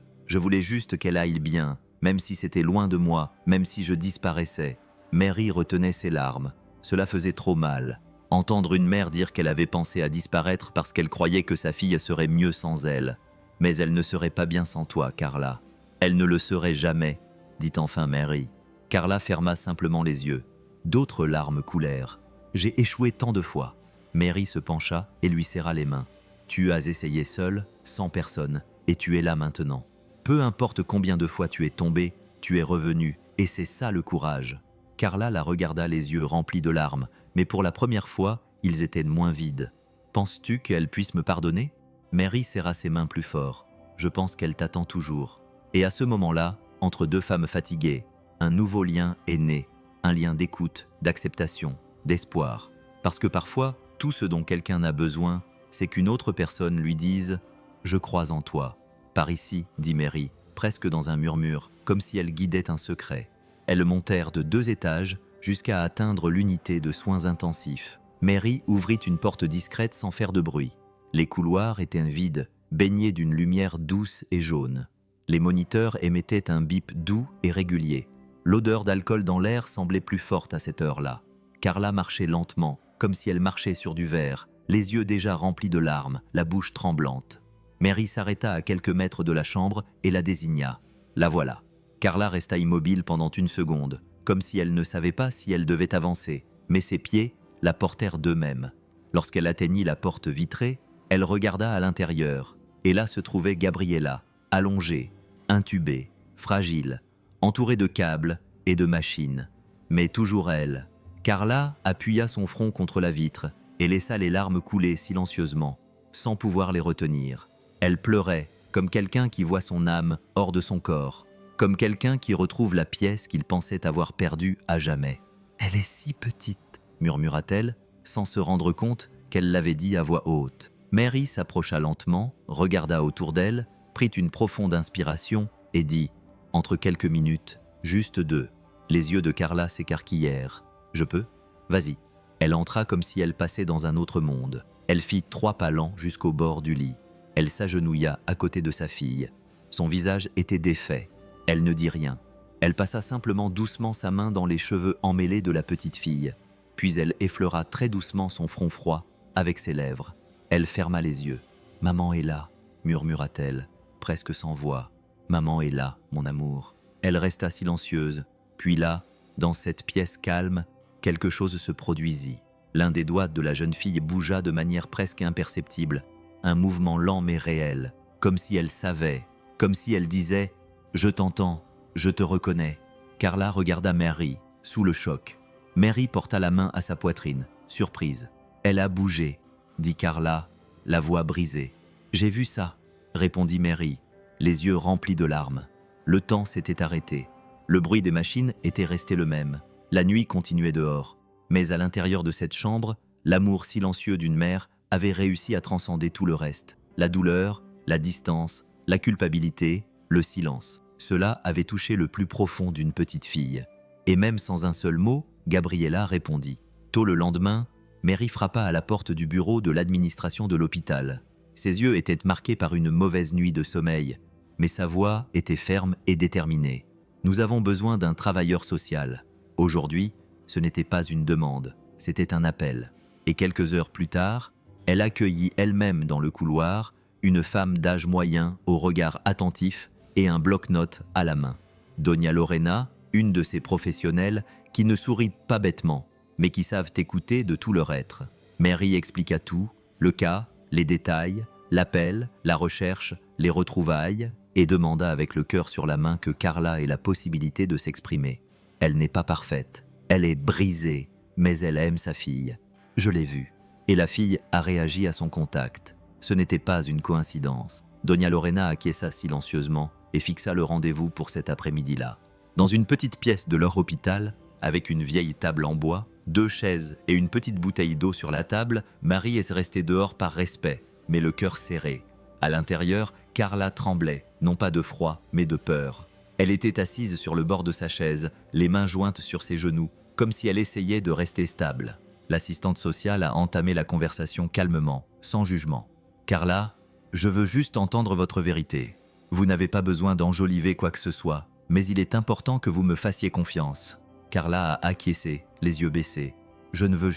qu'elle aille bien, même si c'était loin de moi, même si je disparaissais. Mary retenait ses larmes. Cela faisait trop mal. Entendre une mère dire qu'elle avait pensé à disparaître parce qu'elle croyait que sa fille serait mieux sans elle. Mais elle ne serait pas bien sans toi, Carla. Elle ne le serait jamais, dit enfin Mary. Carla ferma simplement les yeux. D'autres larmes coulèrent. J'ai échoué tant de fois. Mary se pencha et lui serra les mains. Tu as essayé seul, sans personne, et tu es là maintenant. Peu importe combien de fois tu es tombé, tu es revenu, et c'est ça le courage. Carla la regarda les yeux remplis de larmes, mais pour la première fois, ils étaient moins vides. Penses-tu qu'elle puisse me pardonner ? Mary serra ses mains plus fort. Je pense qu'elle t'attend toujours. Et à ce moment-là, entre deux femmes fatiguées, un nouveau lien est né. Un lien d'écoute, d'acceptation, d'espoir. Parce que parfois, tout ce dont quelqu'un a besoin, c'est qu'une autre personne lui dise « Je crois en toi ». Par ici, dit Mary, presque dans un murmure, comme si elle guidait un secret. Elles montèrent de 2 étages jusqu'à atteindre l'unité de soins intensifs. Mary ouvrit une porte discrète sans faire de bruit. Les couloirs étaient vides, baignés d'une lumière douce et jaune. Les moniteurs émettaient un bip doux et régulier. L'odeur d'alcool dans l'air semblait plus forte à cette heure-là. Carla marchait lentement, comme si elle marchait sur du verre, les yeux déjà remplis de larmes, la bouche tremblante. Mary s'arrêta à quelques mètres de la chambre et la désigna. La voilà. Carla resta immobile pendant une seconde, comme si elle ne savait pas si elle devait avancer, mais ses pieds la portèrent d'eux-mêmes. Lorsqu'elle atteignit la porte vitrée, elle regarda à l'intérieur, et là se trouvait Gabriella, allongée, intubée, fragile, entourée de câbles et de machines. Mais toujours elle. Carla appuya son front contre la vitre et laissa les larmes couler silencieusement, sans pouvoir les retenir. Elle pleurait, comme quelqu'un qui voit son âme hors de son corps, comme quelqu'un qui retrouve la pièce qu'il pensait avoir perdue à jamais. « Elle est si petite », murmura-t-elle, sans se rendre compte qu'elle l'avait dit à voix haute. Mary s'approcha lentement, regarda autour d'elle, prit une profonde inspiration et dit, entre quelques minutes, juste 2. Les yeux de Carla s'écarquillèrent. « Je peux ? Vas-y. » Elle entra comme si elle passait dans un autre monde. Elle fit 3 pas lents jusqu'au bord du lit. Elle s'agenouilla à côté de sa fille. Son visage était défait. Elle ne dit rien. Elle passa simplement doucement sa main dans les cheveux emmêlés de la petite fille. Puis elle effleura très doucement son front froid avec ses lèvres. Elle ferma les yeux. « Maman est là », murmura-t-elle, presque sans voix. « Maman est là, mon amour. » Elle resta silencieuse. Puis là, dans cette pièce calme, quelque chose se produisit. L'un des doigts de la jeune fille bougea de manière presque imperceptible. Un mouvement lent mais réel, comme si elle savait, comme si elle disait « Je t'entends, je te reconnais ». Carla regarda Mary, sous le choc. Mary porta la main à sa poitrine, surprise. « Elle a bougé », dit Carla, la voix brisée. « J'ai vu ça », répondit Mary, les yeux remplis de larmes. Le temps s'était arrêté. Le bruit des machines était resté le même. La nuit continuait dehors. Mais à l'intérieur de cette chambre, l'amour silencieux d'une mère avait réussi à transcender tout le reste. La douleur, la distance, la culpabilité, le silence. Cela avait touché le plus profond d'une petite fille. Et même sans un seul mot, Gabriella répondit. Tôt le lendemain, Mary frappa à la porte du bureau de l'administration de l'hôpital. Ses yeux étaient marqués par une mauvaise nuit de sommeil, mais sa voix était ferme et déterminée. « Nous avons besoin d'un travailleur social. » Aujourd'hui, ce n'était pas une demande, c'était un appel. Et quelques heures plus tard, elle accueillit elle-même dans le couloir une femme d'âge moyen au regard attentif et un bloc-notes à la main. Doña Lorena, une de ces professionnelles qui ne sourit pas bêtement, mais qui savent écouter de tout leur être. Mary expliqua tout, le cas, les détails, l'appel, la recherche, les retrouvailles, et demanda avec le cœur sur la main que Carla ait la possibilité de s'exprimer. Elle n'est pas parfaite, elle est brisée, mais elle aime sa fille. Je l'ai vue. Et la fille a réagi à son contact. Ce n'était pas une coïncidence. Doña Lorena acquiesça silencieusement et fixa le rendez-vous pour cet après-midi-là. Dans une petite pièce de leur hôpital, Avec une vieille table en bois, 2 chaises et une petite bouteille d'eau sur la table, Marie est restée dehors par respect, mais le cœur serré. À l'intérieur, Carla tremblait, non pas de froid, mais de peur. Elle était assise sur le bord de sa chaise, les mains jointes sur ses genoux, comme si elle essayait de rester stable. L'assistante sociale a entamé la conversation calmement, sans jugement. « Carla, je veux juste entendre votre vérité. Vous n'avez pas besoin d'enjoliver quoi que ce soit, mais il est important que vous me fassiez confiance. » Carla a acquiescé, les yeux baissés. « Je ne veux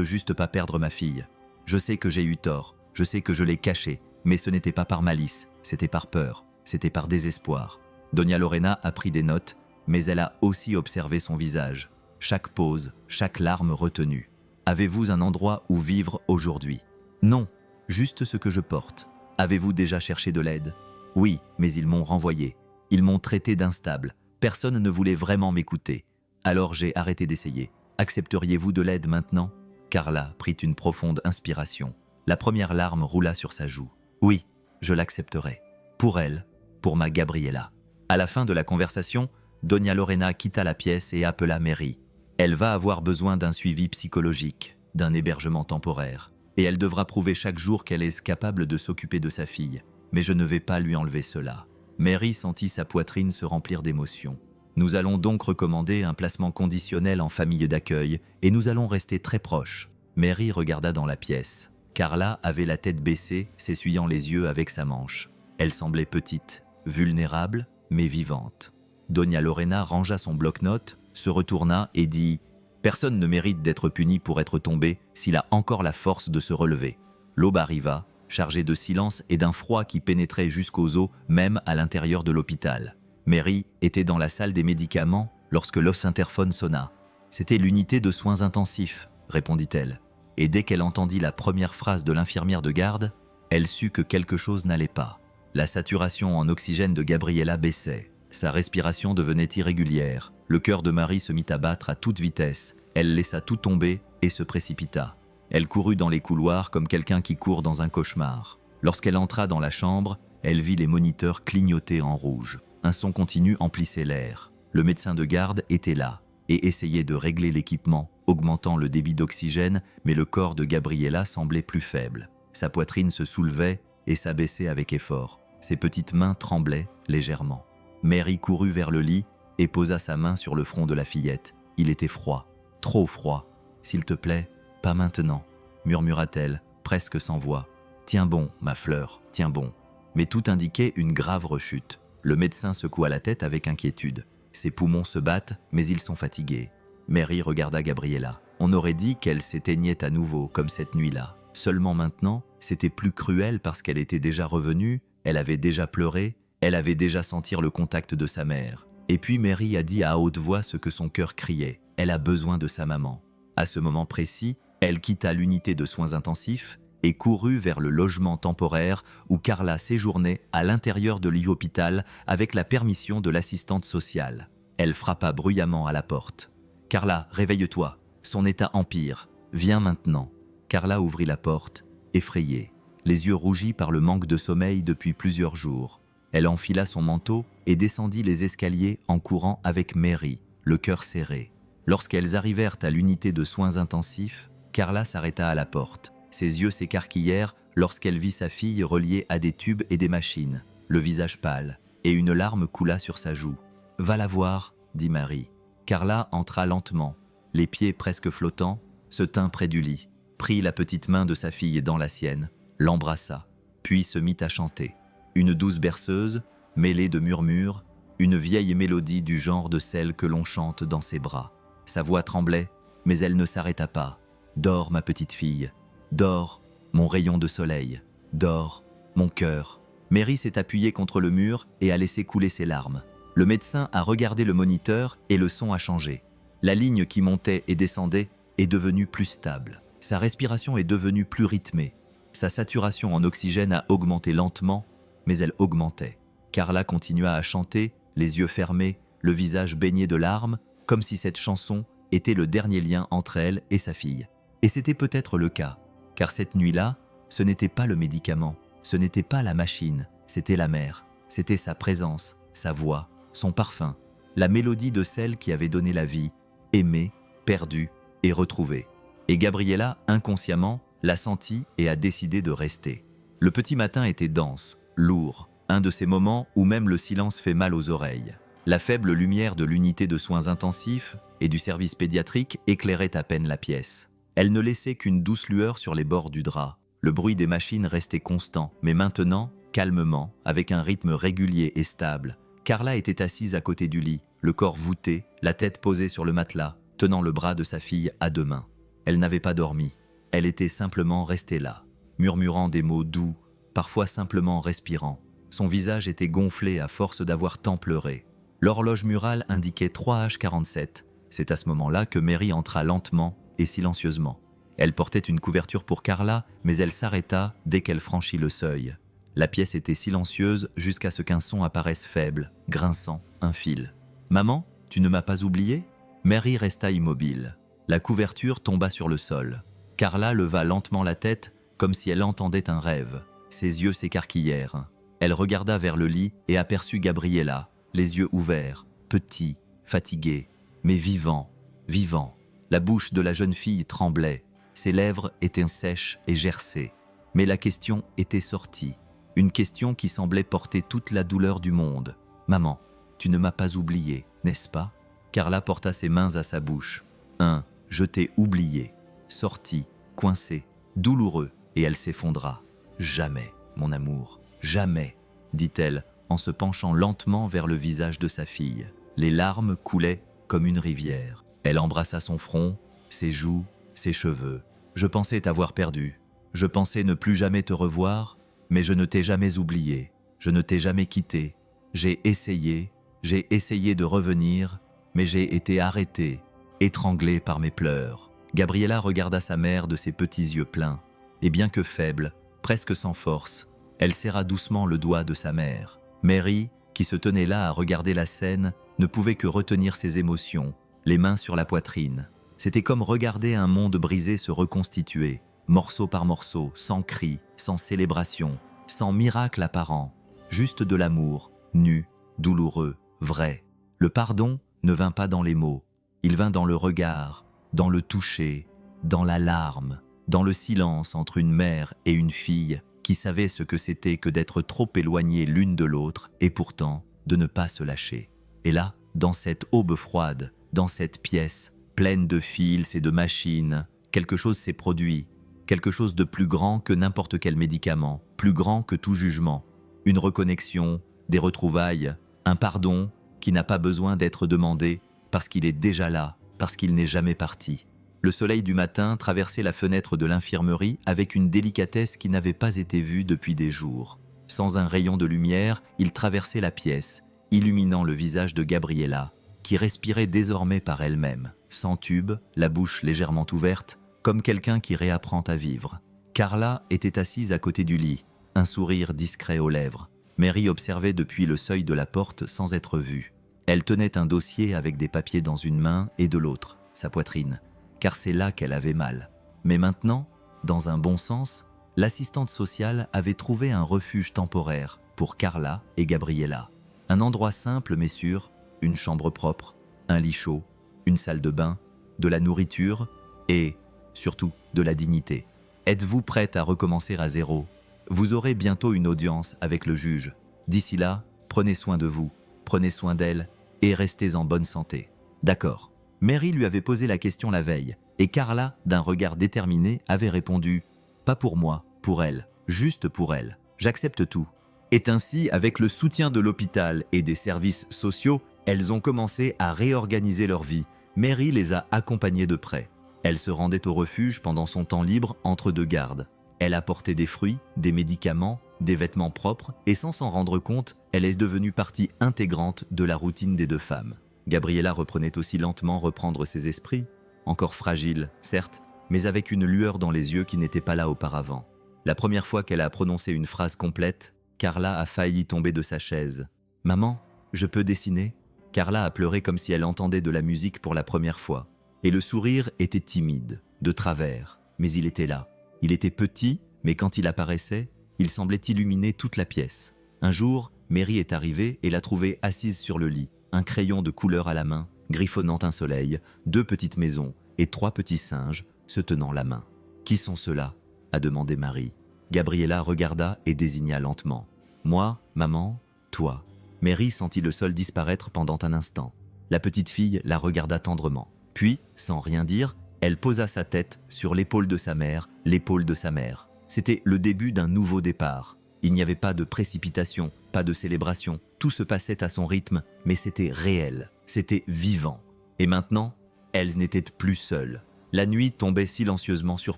juste pas perdre ma fille. Je sais que j'ai eu tort, je sais que je l'ai cachée, mais ce n'était pas par malice, c'était par peur, c'était par désespoir. » Doña Lorena a pris des notes, mais elle a aussi observé son visage. Chaque pause, chaque larme retenue. « Avez-vous un endroit où vivre aujourd'hui ? » ?»« Non, juste ce que je porte. » »« Avez-vous déjà cherché de l'aide ? » ?»« Oui, mais ils m'ont renvoyé. Ils m'ont traité d'instable. Personne ne voulait vraiment m'écouter. Alors j'ai arrêté d'essayer. Accepteriez-vous de l'aide maintenant ? » Carla prit une profonde inspiration. La première larme roula sur sa joue. « Oui, je l'accepterai. Pour elle, pour ma Gabriela. » À la fin de la conversation, Doña Lorena quitta la pièce et appela Mary. Elle va avoir besoin d'un suivi psychologique, d'un hébergement temporaire. Et elle devra prouver chaque jour qu'elle est capable de s'occuper de sa fille. Mais je ne vais pas lui enlever cela. Mary sentit sa poitrine se remplir d'émotions. Nous allons donc recommander un placement conditionnel en famille d'accueil et nous allons rester très proches. Mary regarda dans la pièce. Carla avait la tête baissée, s'essuyant les yeux avec sa manche. Elle semblait petite, vulnérable, mais vivante. Doña Lorena rangea son bloc-notes, se retourna et dit « Personne ne mérite d'être puni pour être tombé s'il a encore la force de se relever. » L'aube arriva, chargée de silence et d'un froid qui pénétrait jusqu'aux os, même à l'intérieur de l'hôpital. Mary était dans la salle des médicaments lorsque l'os interphone sonna. « C'était l'unité de soins intensifs », répondit-elle. Et dès qu'elle entendit la première phrase de l'infirmière de garde, elle sut que quelque chose n'allait pas. La saturation en oxygène de Gabriela baissait. Sa respiration devenait irrégulière. Le cœur de Marie se mit à battre à toute vitesse. Elle laissa tout tomber et se précipita. Elle courut dans les couloirs comme quelqu'un qui court dans un cauchemar. Lorsqu'elle entra dans la chambre, elle vit les moniteurs clignoter en rouge. Un son continu emplissait l'air. Le médecin de garde était là et essayait de régler l'équipement, augmentant le débit d'oxygène, mais le corps de Gabriela semblait plus faible. Sa poitrine se soulevait et s'abaissait avec effort. Ses petites mains tremblaient légèrement. Mary courut vers le lit et posa sa main sur le front de la fillette. Il était froid, trop froid. « S'il te plaît, pas maintenant, » murmura-t-elle, presque sans voix. « Tiens bon, ma fleur, tiens bon. » Mais tout indiquait une grave rechute. Le médecin secoua la tête avec inquiétude. Ses poumons se battent, mais ils sont fatigués. Mary regarda Gabriela. On aurait dit qu'elle s'éteignait à nouveau, comme cette nuit-là. Seulement maintenant, c'était plus cruel parce qu'elle était déjà revenue, elle avait déjà pleuré, elle avait déjà senti le contact de sa mère. Et puis Mary a dit à haute voix ce que son cœur criait. Elle a besoin de sa maman. À ce moment précis, elle quitta l'unité de soins intensifs et courut vers le logement temporaire où Carla séjournait à l'intérieur de l'hôpital avec la permission de l'assistante sociale. Elle frappa bruyamment à la porte. « Carla, réveille-toi. Son état empire. Viens maintenant. » Carla ouvrit la porte, effrayée, les yeux rougis par le manque de sommeil depuis plusieurs jours. Elle enfila son manteau et descendit les escaliers en courant avec Mary, le cœur serré. Lorsqu'elles arrivèrent à l'unité de soins intensifs, Carla s'arrêta à la porte. Ses yeux s'écarquillèrent lorsqu'elle vit sa fille reliée à des tubes et des machines, le visage pâle, et une larme coula sur sa joue. « Va la voir, » dit Marie. Carla entra lentement, les pieds presque flottants, se tint près du lit, prit la petite main de sa fille dans la sienne, l'embrassa, puis se mit à chanter. Une douce berceuse, mêlée de murmures, une vieille mélodie du genre de celle que l'on chante dans ses bras. Sa voix tremblait, mais elle ne s'arrêta pas. « Dors, ma petite fille. Dors, mon rayon de soleil. Dors, mon cœur. » Mary s'est appuyée contre le mur et a laissé couler ses larmes. Le médecin a regardé le moniteur et le son a changé. La ligne qui montait et descendait est devenue plus stable. Sa respiration est devenue plus rythmée. Sa saturation en oxygène a augmenté lentement, mais elle augmentait. Carla continua à chanter, les yeux fermés, le visage baigné de larmes, comme si cette chanson était le dernier lien entre elle et sa fille. Et c'était peut-être le cas, car cette nuit-là, ce n'était pas le médicament, ce n'était pas la machine, c'était la mère. C'était sa présence, sa voix, son parfum, la mélodie de celle qui avait donné la vie, aimée, perdue et retrouvée. Et Gabriella, inconsciemment, l'a senti et a décidé de rester. Le petit matin était dense, lourd, un de ces moments où même le silence fait mal aux oreilles. La faible lumière de l'unité de soins intensifs et du service pédiatrique éclairait à peine la pièce. Elle ne laissait qu'une douce lueur sur les bords du drap. Le bruit des machines restait constant, mais maintenant, calmement, avec un rythme régulier et stable, Carla était assise à côté du lit, le corps voûté, la tête posée sur le matelas, tenant le bras de sa fille à deux mains. Elle n'avait pas dormi, elle était simplement restée là, murmurant des mots doux, parfois simplement respirant. Son visage était gonflé à force d'avoir tant pleuré. L'horloge murale indiquait 3h47. C'est à ce moment-là que Mary entra lentement et silencieusement. Elle portait une couverture pour Carla, mais elle s'arrêta dès qu'elle franchit le seuil. La pièce était silencieuse jusqu'à ce qu'un son apparaisse faible, grinçant, un fil. « Maman, tu ne m'as pas oublié ?» Mary resta immobile. La couverture tomba sur le sol. Carla leva lentement la tête, comme si elle entendait un rêve. Ses yeux s'écarquillèrent. Elle regarda vers le lit et aperçut Gabriella, les yeux ouverts, petit, fatigué, mais vivant, vivant. La bouche de la jeune fille tremblait, ses lèvres étaient sèches et gercées. Mais la question était sortie, une question qui semblait porter toute la douleur du monde. « Maman, tu ne m'as pas oublié, n'est-ce pas ?» Carla porta ses mains à sa bouche. « Je t'ai oublié. » Sorti, coincé, douloureux, et elle s'effondra. « Jamais, mon amour, jamais !» dit-elle en se penchant lentement vers le visage de sa fille. Les larmes coulaient comme une rivière. Elle embrassa son front, ses joues, ses cheveux. « Je pensais t'avoir perdu. Je pensais ne plus jamais te revoir, mais je ne t'ai jamais oublié. Je ne t'ai jamais quitté. J'ai essayé de revenir, mais j'ai été arrêtée, étranglée par mes pleurs. » Gabriella regarda sa mère de ses petits yeux pleins, et bien que faible, presque sans force, elle serra doucement le doigt de sa mère. Mary, qui se tenait là à regarder la scène, ne pouvait que retenir ses émotions, les mains sur la poitrine. C'était comme regarder un monde brisé se reconstituer, morceau par morceau, sans cri, sans célébration, sans miracle apparent, juste de l'amour, nu, douloureux, vrai. Le pardon ne vint pas dans les mots, il vint dans le regard, dans le toucher, dans la larme, dans le silence entre une mère et une fille qui savaient ce que c'était que d'être trop éloignées l'une de l'autre et pourtant de ne pas se lâcher. Et là, dans cette aube froide, dans cette pièce pleine de fils et de machines, quelque chose s'est produit, quelque chose de plus grand que n'importe quel médicament, plus grand que tout jugement. Une reconnexion, des retrouvailles, un pardon qui n'a pas besoin d'être demandé parce qu'il est déjà là, parce qu'il n'est jamais parti. Le soleil du matin traversait la fenêtre de l'infirmerie avec une délicatesse qui n'avait pas été vue depuis des jours. Sans un rayon de lumière, il traversait la pièce, illuminant le visage de Gabriella, qui respirait désormais par elle-même, sans tube, la bouche légèrement ouverte, comme quelqu'un qui réapprend à vivre. Carla était assise à côté du lit, un sourire discret aux lèvres. Mary observait depuis le seuil de la porte sans être vue. Elle tenait un dossier avec des papiers dans une main et de l'autre, sa poitrine, car c'est là qu'elle avait mal. Mais maintenant, dans un bon sens, l'assistante sociale avait trouvé un refuge temporaire pour Carla et Gabriella. Un endroit simple mais sûr, une chambre propre, un lit chaud, une salle de bain, de la nourriture et, surtout, de la dignité. Êtes-vous prête à recommencer à zéro ? Vous aurez bientôt une audience avec le juge. D'ici là, prenez soin de vous, prenez soin d'elle et restez en bonne santé. D'accord. Mary lui avait posé la question la veille, et Carla, d'un regard déterminé, avait répondu « Pas pour moi, pour elle, juste pour elle. J'accepte tout. » Et ainsi, avec le soutien de l'hôpital et des services sociaux, elles ont commencé à réorganiser leur vie. Mary les a accompagnées de près. Elle se rendait au refuge pendant son temps libre entre deux gardes. Elle apportait des fruits, des médicaments, des vêtements propres, et sans s'en rendre compte, elle est devenue partie intégrante de la routine des deux femmes. Gabriella reprenait aussi lentement reprendre ses esprits, encore fragile, certes, mais avec une lueur dans les yeux qui n'était pas là auparavant. La première fois qu'elle a prononcé une phrase complète, Carla a failli tomber de sa chaise. « Maman, je peux dessiner ?» Carla a pleuré comme si elle entendait de la musique pour la première fois. Et le sourire était timide, de travers, mais il était là. Il était petit, mais quand il apparaissait, il semblait illuminer toute la pièce. Un jour, Mary est arrivée et l'a trouvée assise sur le lit, un crayon de couleur à la main, griffonnant un soleil, 2 petites maisons et 3 petits singes se tenant la main. « Qui sont ceux-là » a demandé Marie. Gabriella regarda et désigna lentement. « Moi, maman, toi. » Mary sentit le sol disparaître pendant un instant. La petite fille la regarda tendrement. Puis, sans rien dire, elle posa sa tête sur l'épaule de sa mère, l'épaule de sa mère. C'était le début d'un nouveau départ. Il n'y avait pas de précipitation, pas de célébration. Tout se passait à son rythme, mais c'était réel, c'était vivant. Et maintenant, elles n'étaient plus seules. La nuit tombait silencieusement sur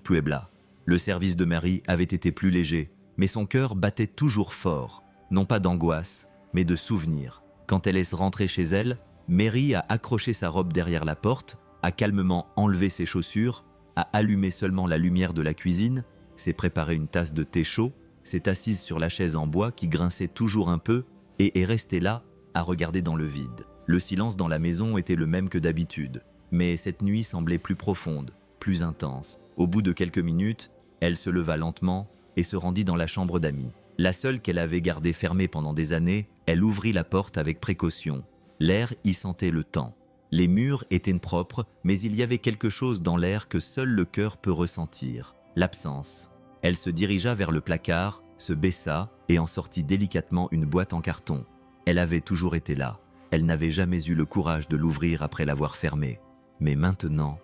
Puebla. Le service de Marie avait été plus léger, mais son cœur battait toujours fort, non pas d'angoisse, mais de souvenir. Quand elle est rentrée chez elle, Mary a accroché sa robe derrière la porte, a calmement enlevé ses chaussures, a allumé seulement la lumière de la cuisine, s'est préparé une tasse de thé chaud, s'est assise sur la chaise en bois qui grinçait toujours un peu et est restée là à regarder dans le vide. Le silence dans la maison était le même que d'habitude, mais cette nuit semblait plus profonde, plus intense. Au bout de quelques minutes, elle se leva lentement et se rendit dans la chambre d'amis. La seule qu'elle avait gardée fermée pendant des années, elle ouvrit la porte avec précaution. L'air y sentait le temps. Les murs étaient propres, mais il y avait quelque chose dans l'air que seul le cœur peut ressentir, l'absence. Elle se dirigea vers le placard, se baissa et en sortit délicatement une boîte en carton. Elle avait toujours été là. Elle n'avait jamais eu le courage de l'ouvrir après l'avoir fermée. Mais maintenant,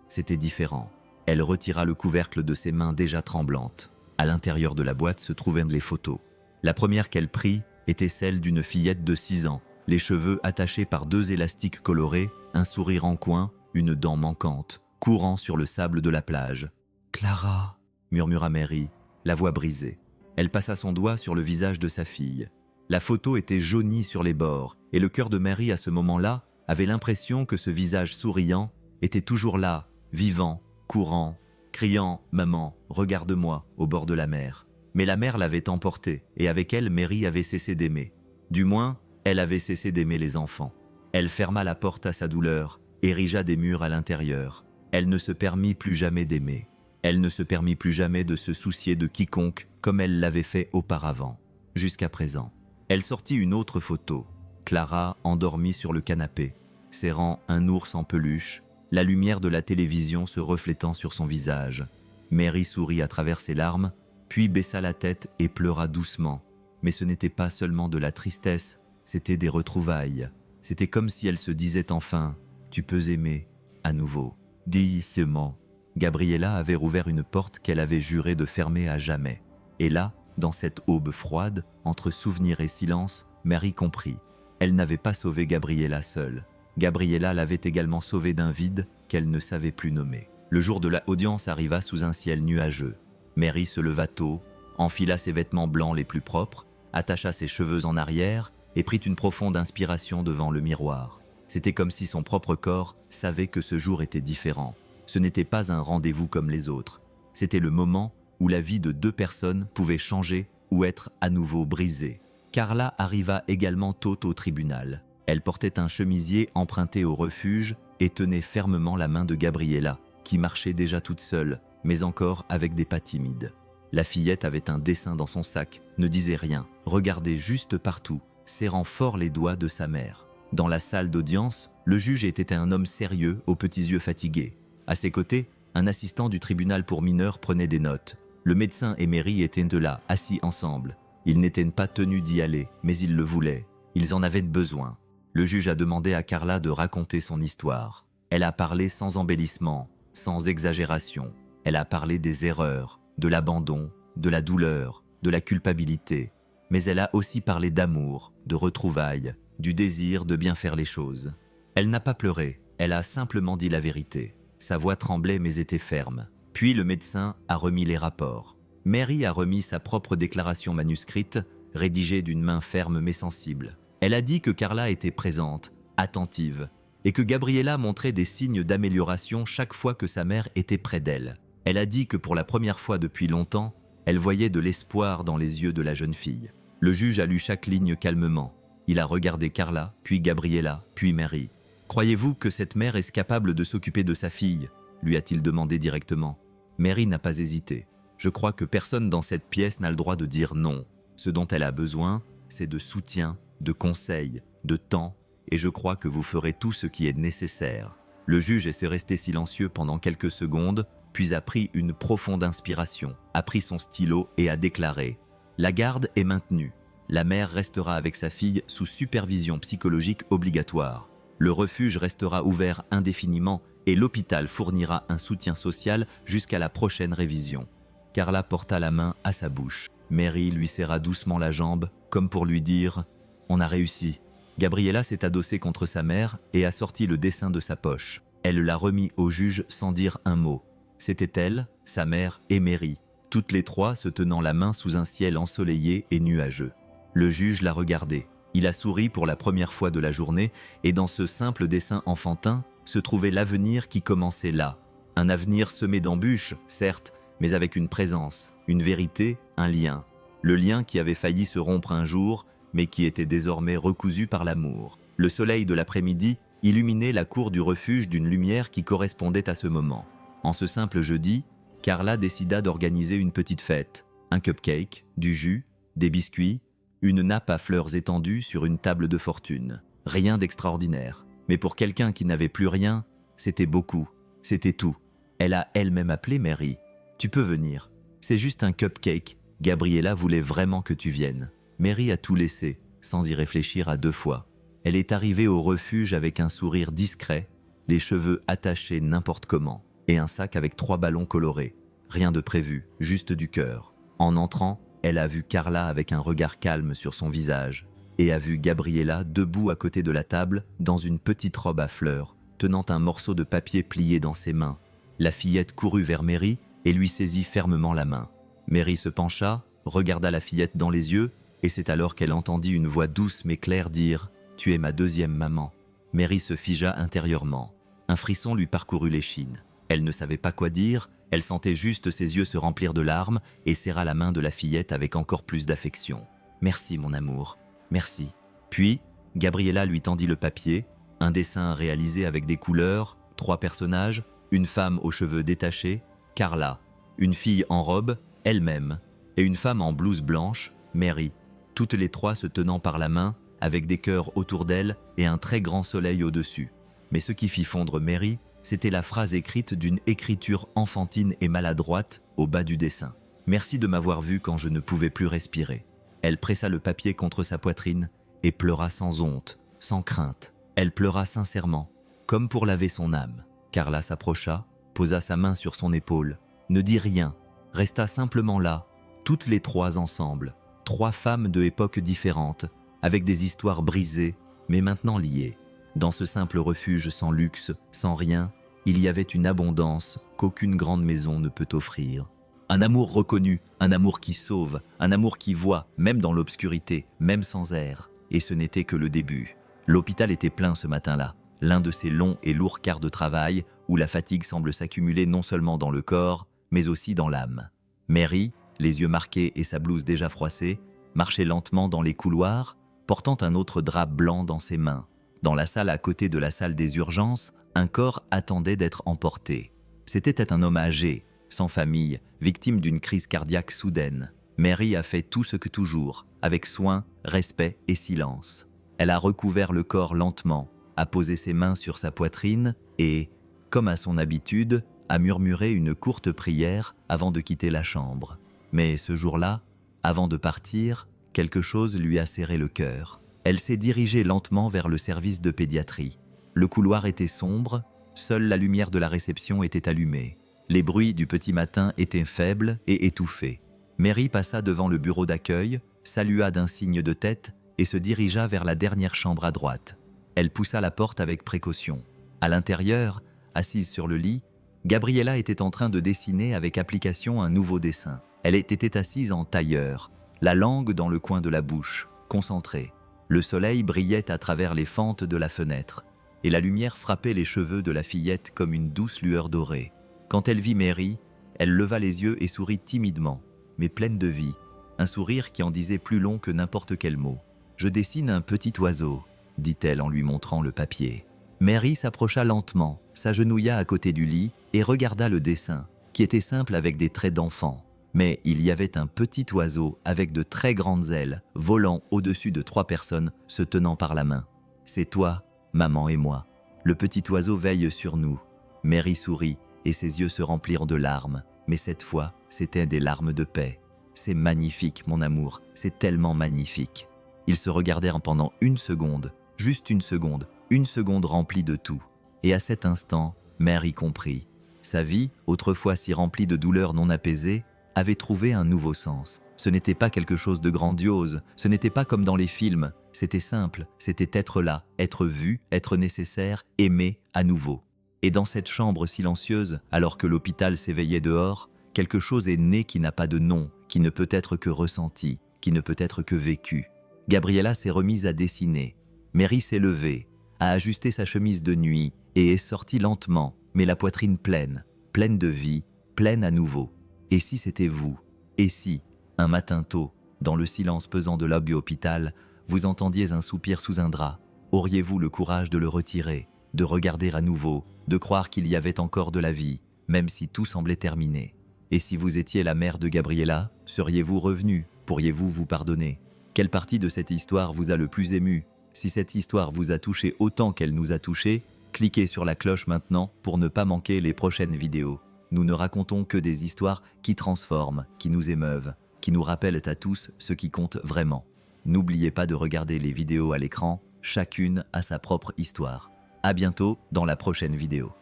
c'était différent. Elle retira le couvercle de ses mains déjà tremblantes. À l'intérieur de la boîte se trouvaient les photos. La première qu'elle prit était celle d'une fillette de 6 ans, les cheveux attachés par 2 élastiques colorés, un sourire en coin, une dent manquante, courant sur le sable de la plage. « Clara !» murmura Mary, la voix brisée. Elle passa son doigt sur le visage de sa fille. La photo était jaunie sur les bords, et le cœur de Mary à ce moment-là avait l'impression que ce visage souriant était toujours là, vivant, courant, criant « Maman, regarde-moi » au bord de la mer. Mais la mer l'avait emporté, et avec elle, Mary avait cessé d'aimer. Du moins, elle avait cessé d'aimer les enfants. Elle ferma la porte à sa douleur, érigea des murs à l'intérieur. Elle ne se permit plus jamais d'aimer. Elle ne se permit plus jamais de se soucier de quiconque comme elle l'avait fait auparavant, jusqu'à présent. Elle sortit une autre photo. Clara endormie sur le canapé, serrant un ours en peluche, la lumière de la télévision se reflétant sur son visage. Mary sourit à travers ses larmes, puis baissa la tête et pleura doucement. Mais ce n'était pas seulement de la tristesse, c'était des retrouvailles. C'était comme si elle se disait enfin « Tu peux aimer, à nouveau ». Doucement, Gabriella avait rouvert une porte qu'elle avait juré de fermer à jamais. Et là, dans cette aube froide, entre souvenir et silence, Mary comprit. Elle n'avait pas sauvé Gabriella seule. Gabriella l'avait également sauvée d'un vide qu'elle ne savait plus nommer. Le jour de la audience arriva sous un ciel nuageux. Mary se leva tôt, enfila ses vêtements blancs les plus propres, attacha ses cheveux en arrière et prit une profonde inspiration devant le miroir. C'était comme si son propre corps savait que ce jour était différent. Ce n'était pas un rendez-vous comme les autres. C'était le moment où la vie de 2 personnes pouvait changer ou être à nouveau brisée. Carla arriva également tôt au tribunal. Elle portait un chemisier emprunté au refuge et tenait fermement la main de Gabriella, qui marchait déjà toute seule, mais encore avec des pas timides. La fillette avait un dessin dans son sac, ne disait rien, regardait juste partout, serrant fort les doigts de sa mère. Dans la salle d'audience, le juge était un homme sérieux aux petits yeux fatigués. À ses côtés, un assistant du tribunal pour mineurs prenait des notes. Le médecin et Mary étaient de là, assis ensemble. Ils n'étaient pas tenus d'y aller, mais ils le voulaient. Ils en avaient besoin. Le juge a demandé à Carla de raconter son histoire. Elle a parlé sans embellissement, sans exagération. Elle a parlé des erreurs, de l'abandon, de la douleur, de la culpabilité. Mais elle a aussi parlé d'amour, de retrouvailles, du désir de bien faire les choses. Elle n'a pas pleuré, elle a simplement dit la vérité. Sa voix tremblait mais était ferme. Puis le médecin a remis les rapports. Mary a remis sa propre déclaration manuscrite, rédigée d'une main ferme mais sensible. Elle a dit que Carla était présente, attentive, et que Gabriella montrait des signes d'amélioration chaque fois que sa mère était près d'elle. Elle a dit que pour la première fois depuis longtemps, elle voyait de l'espoir dans les yeux de la jeune fille. Le juge a lu chaque ligne calmement. Il a regardé Carla, puis Gabriella, puis Mary. « Croyez-vous que cette mère est capable de s'occuper de sa fille ?» lui a-t-il demandé directement. Mary n'a pas hésité. « Je crois que personne dans cette pièce n'a le droit de dire non. Ce dont elle a besoin, c'est de soutien, de conseils, de temps et je crois que vous ferez tout ce qui est nécessaire. » Le juge est resté silencieux pendant quelques secondes, puis a pris une profonde inspiration, a pris son stylo et a déclaré « La garde est maintenue. La mère restera avec sa fille sous supervision psychologique obligatoire. Le refuge restera ouvert indéfiniment et l'hôpital fournira un soutien social jusqu'à la prochaine révision. » Carla porta la main à sa bouche. Mary lui serra doucement la jambe, comme pour lui dire « On a réussi ». Gabriella s'est adossée contre sa mère et a sorti le dessin de sa poche. Elle l'a remis au juge sans dire un mot. C'était elle, sa mère et Mary, toutes les trois se tenant la main sous un ciel ensoleillé et nuageux. Le juge l'a regardée. Il a souri pour la première fois de la journée et dans ce simple dessin enfantin se trouvait l'avenir qui commençait là. Un avenir semé d'embûches, certes, mais avec une présence, une vérité, un lien. Le lien qui avait failli se rompre un jour, mais qui était désormais recousu par l'amour. Le soleil de l'après-midi illuminait la cour du refuge d'une lumière qui correspondait à ce moment. En ce simple jeudi, Carla décida d'organiser une petite fête. Un cupcake, du jus, des biscuits, une nappe à fleurs étendue sur une table de fortune. Rien d'extraordinaire. Mais pour quelqu'un qui n'avait plus rien, c'était beaucoup. C'était tout. Elle a elle-même appelé Mary. « Tu peux venir. C'est juste un cupcake. Gabriella voulait vraiment que tu viennes. » Mary a tout laissé, sans y réfléchir à deux fois. Elle est arrivée au refuge avec un sourire discret, les cheveux attachés n'importe comment, et un sac avec 3 ballons colorés. Rien de prévu, juste du cœur. En entrant, elle a vu Carla avec un regard calme sur son visage, et a vu Gabriella debout à côté de la table, dans une petite robe à fleurs, tenant un morceau de papier plié dans ses mains. La fillette courut vers Mary et lui saisit fermement la main. Mary se pencha, regarda la fillette dans les yeux, et c'est alors qu'elle entendit une voix douce mais claire dire « Tu es ma deuxième maman ». Mary se figea intérieurement. Un frisson lui parcourut l'échine. Elle ne savait pas quoi dire, elle sentait juste ses yeux se remplir de larmes et serra la main de la fillette avec encore plus d'affection. « Merci mon amour, merci ». Puis, Gabriella lui tendit le papier, un dessin réalisé avec des couleurs, 3 personnages, une femme aux cheveux détachés, Carla, une fille en robe, elle-même, et une femme en blouse blanche, Mary. Toutes les 3 se tenant par la main, avec des cœurs autour d'elle et un très grand soleil au-dessus. Mais ce qui fit fondre Mary, c'était la phrase écrite d'une écriture enfantine et maladroite au bas du dessin. « Merci de m'avoir vu quand je ne pouvais plus respirer. » Elle pressa le papier contre sa poitrine et pleura sans honte, sans crainte. Elle pleura sincèrement, comme pour laver son âme. Carla s'approcha, posa sa main sur son épaule, ne dit rien, resta simplement là, toutes les 3 ensemble. 3 femmes de époques différentes, avec des histoires brisées, mais maintenant liées. Dans ce simple refuge sans luxe, sans rien, il y avait une abondance qu'aucune grande maison ne peut offrir. Un amour reconnu, un amour qui sauve, un amour qui voit, même dans l'obscurité, même sans air. Et ce n'était que le début. L'hôpital était plein ce matin-là, l'un de ces longs et lourds quarts de travail où la fatigue semble s'accumuler non seulement dans le corps, mais aussi dans l'âme. Mary, les yeux marqués et sa blouse déjà froissée, marchait lentement dans les couloirs, portant un autre drap blanc dans ses mains. Dans la salle à côté de la salle des urgences, un corps attendait d'être emporté. C'était un homme âgé, sans famille, victime d'une crise cardiaque soudaine. Mary a fait tout ce que toujours, avec soin, respect et silence. Elle a recouvert le corps lentement, a posé ses mains sur sa poitrine et, comme à son habitude, a murmuré une courte prière avant de quitter la chambre. Mais ce jour-là, avant de partir, quelque chose lui a serré le cœur. Elle s'est dirigée lentement vers le service de pédiatrie. Le couloir était sombre, seule la lumière de la réception était allumée. Les bruits du petit matin étaient faibles et étouffés. Mary passa devant le bureau d'accueil, salua d'un signe de tête et se dirigea vers la dernière chambre à droite. Elle poussa la porte avec précaution. À l'intérieur, assise sur le lit, Gabriella était en train de dessiner avec application un nouveau dessin. Elle était assise en tailleur, la langue dans le coin de la bouche, concentrée. Le soleil brillait à travers les fentes de la fenêtre, et la lumière frappait les cheveux de la fillette comme une douce lueur dorée. Quand elle vit Mary, elle leva les yeux et sourit timidement, mais pleine de vie, un sourire qui en disait plus long que n'importe quel mot. « Je dessine un petit oiseau », dit-elle en lui montrant le papier. Mary s'approcha lentement, s'agenouilla à côté du lit et regarda le dessin, qui était simple avec des traits d'enfant. Mais il y avait un petit oiseau avec de très grandes ailes, volant au-dessus de 3 personnes se tenant par la main. C'est toi, maman et moi. Le petit oiseau veille sur nous. Mary sourit et ses yeux se remplirent de larmes. Mais cette fois, c'étaient des larmes de paix. C'est magnifique, mon amour, c'est tellement magnifique. Ils se regardèrent pendant une seconde, juste une seconde remplie de tout. Et à cet instant, Mary comprit. Sa vie, autrefois si remplie de douleurs non apaisées, avait trouvé un nouveau sens. Ce n'était pas quelque chose de grandiose, ce n'était pas comme dans les films, c'était simple, c'était être là, être vu, être nécessaire, aimer à nouveau. Et dans cette chambre silencieuse, alors que l'hôpital s'éveillait dehors, quelque chose est né qui n'a pas de nom, qui ne peut être que ressenti, qui ne peut être que vécu. Gabriella s'est remise à dessiner. Mary s'est levée, a ajusté sa chemise de nuit et est sortie lentement, mais la poitrine pleine, pleine de vie, pleine à nouveau. Et si c'était vous? Et si, un matin tôt, dans le silence pesant de l'hôpital, vous entendiez un soupir sous un drap, auriez-vous le courage de le retirer, de regarder à nouveau, de croire qu'il y avait encore de la vie, même si tout semblait terminé? Et si vous étiez la mère de Gabriella, seriez-vous revenu? Pourriez-vous vous pardonner? Quelle partie de cette histoire vous a le plus ému? Si cette histoire vous a touché autant qu'elle nous a touchés, cliquez sur la cloche maintenant pour ne pas manquer les prochaines vidéos. Nous ne racontons que des histoires qui transforment, qui nous émeuvent, qui nous rappellent à tous ce qui compte vraiment. N'oubliez pas de regarder les vidéos à l'écran, chacune a sa propre histoire. À bientôt dans la prochaine vidéo.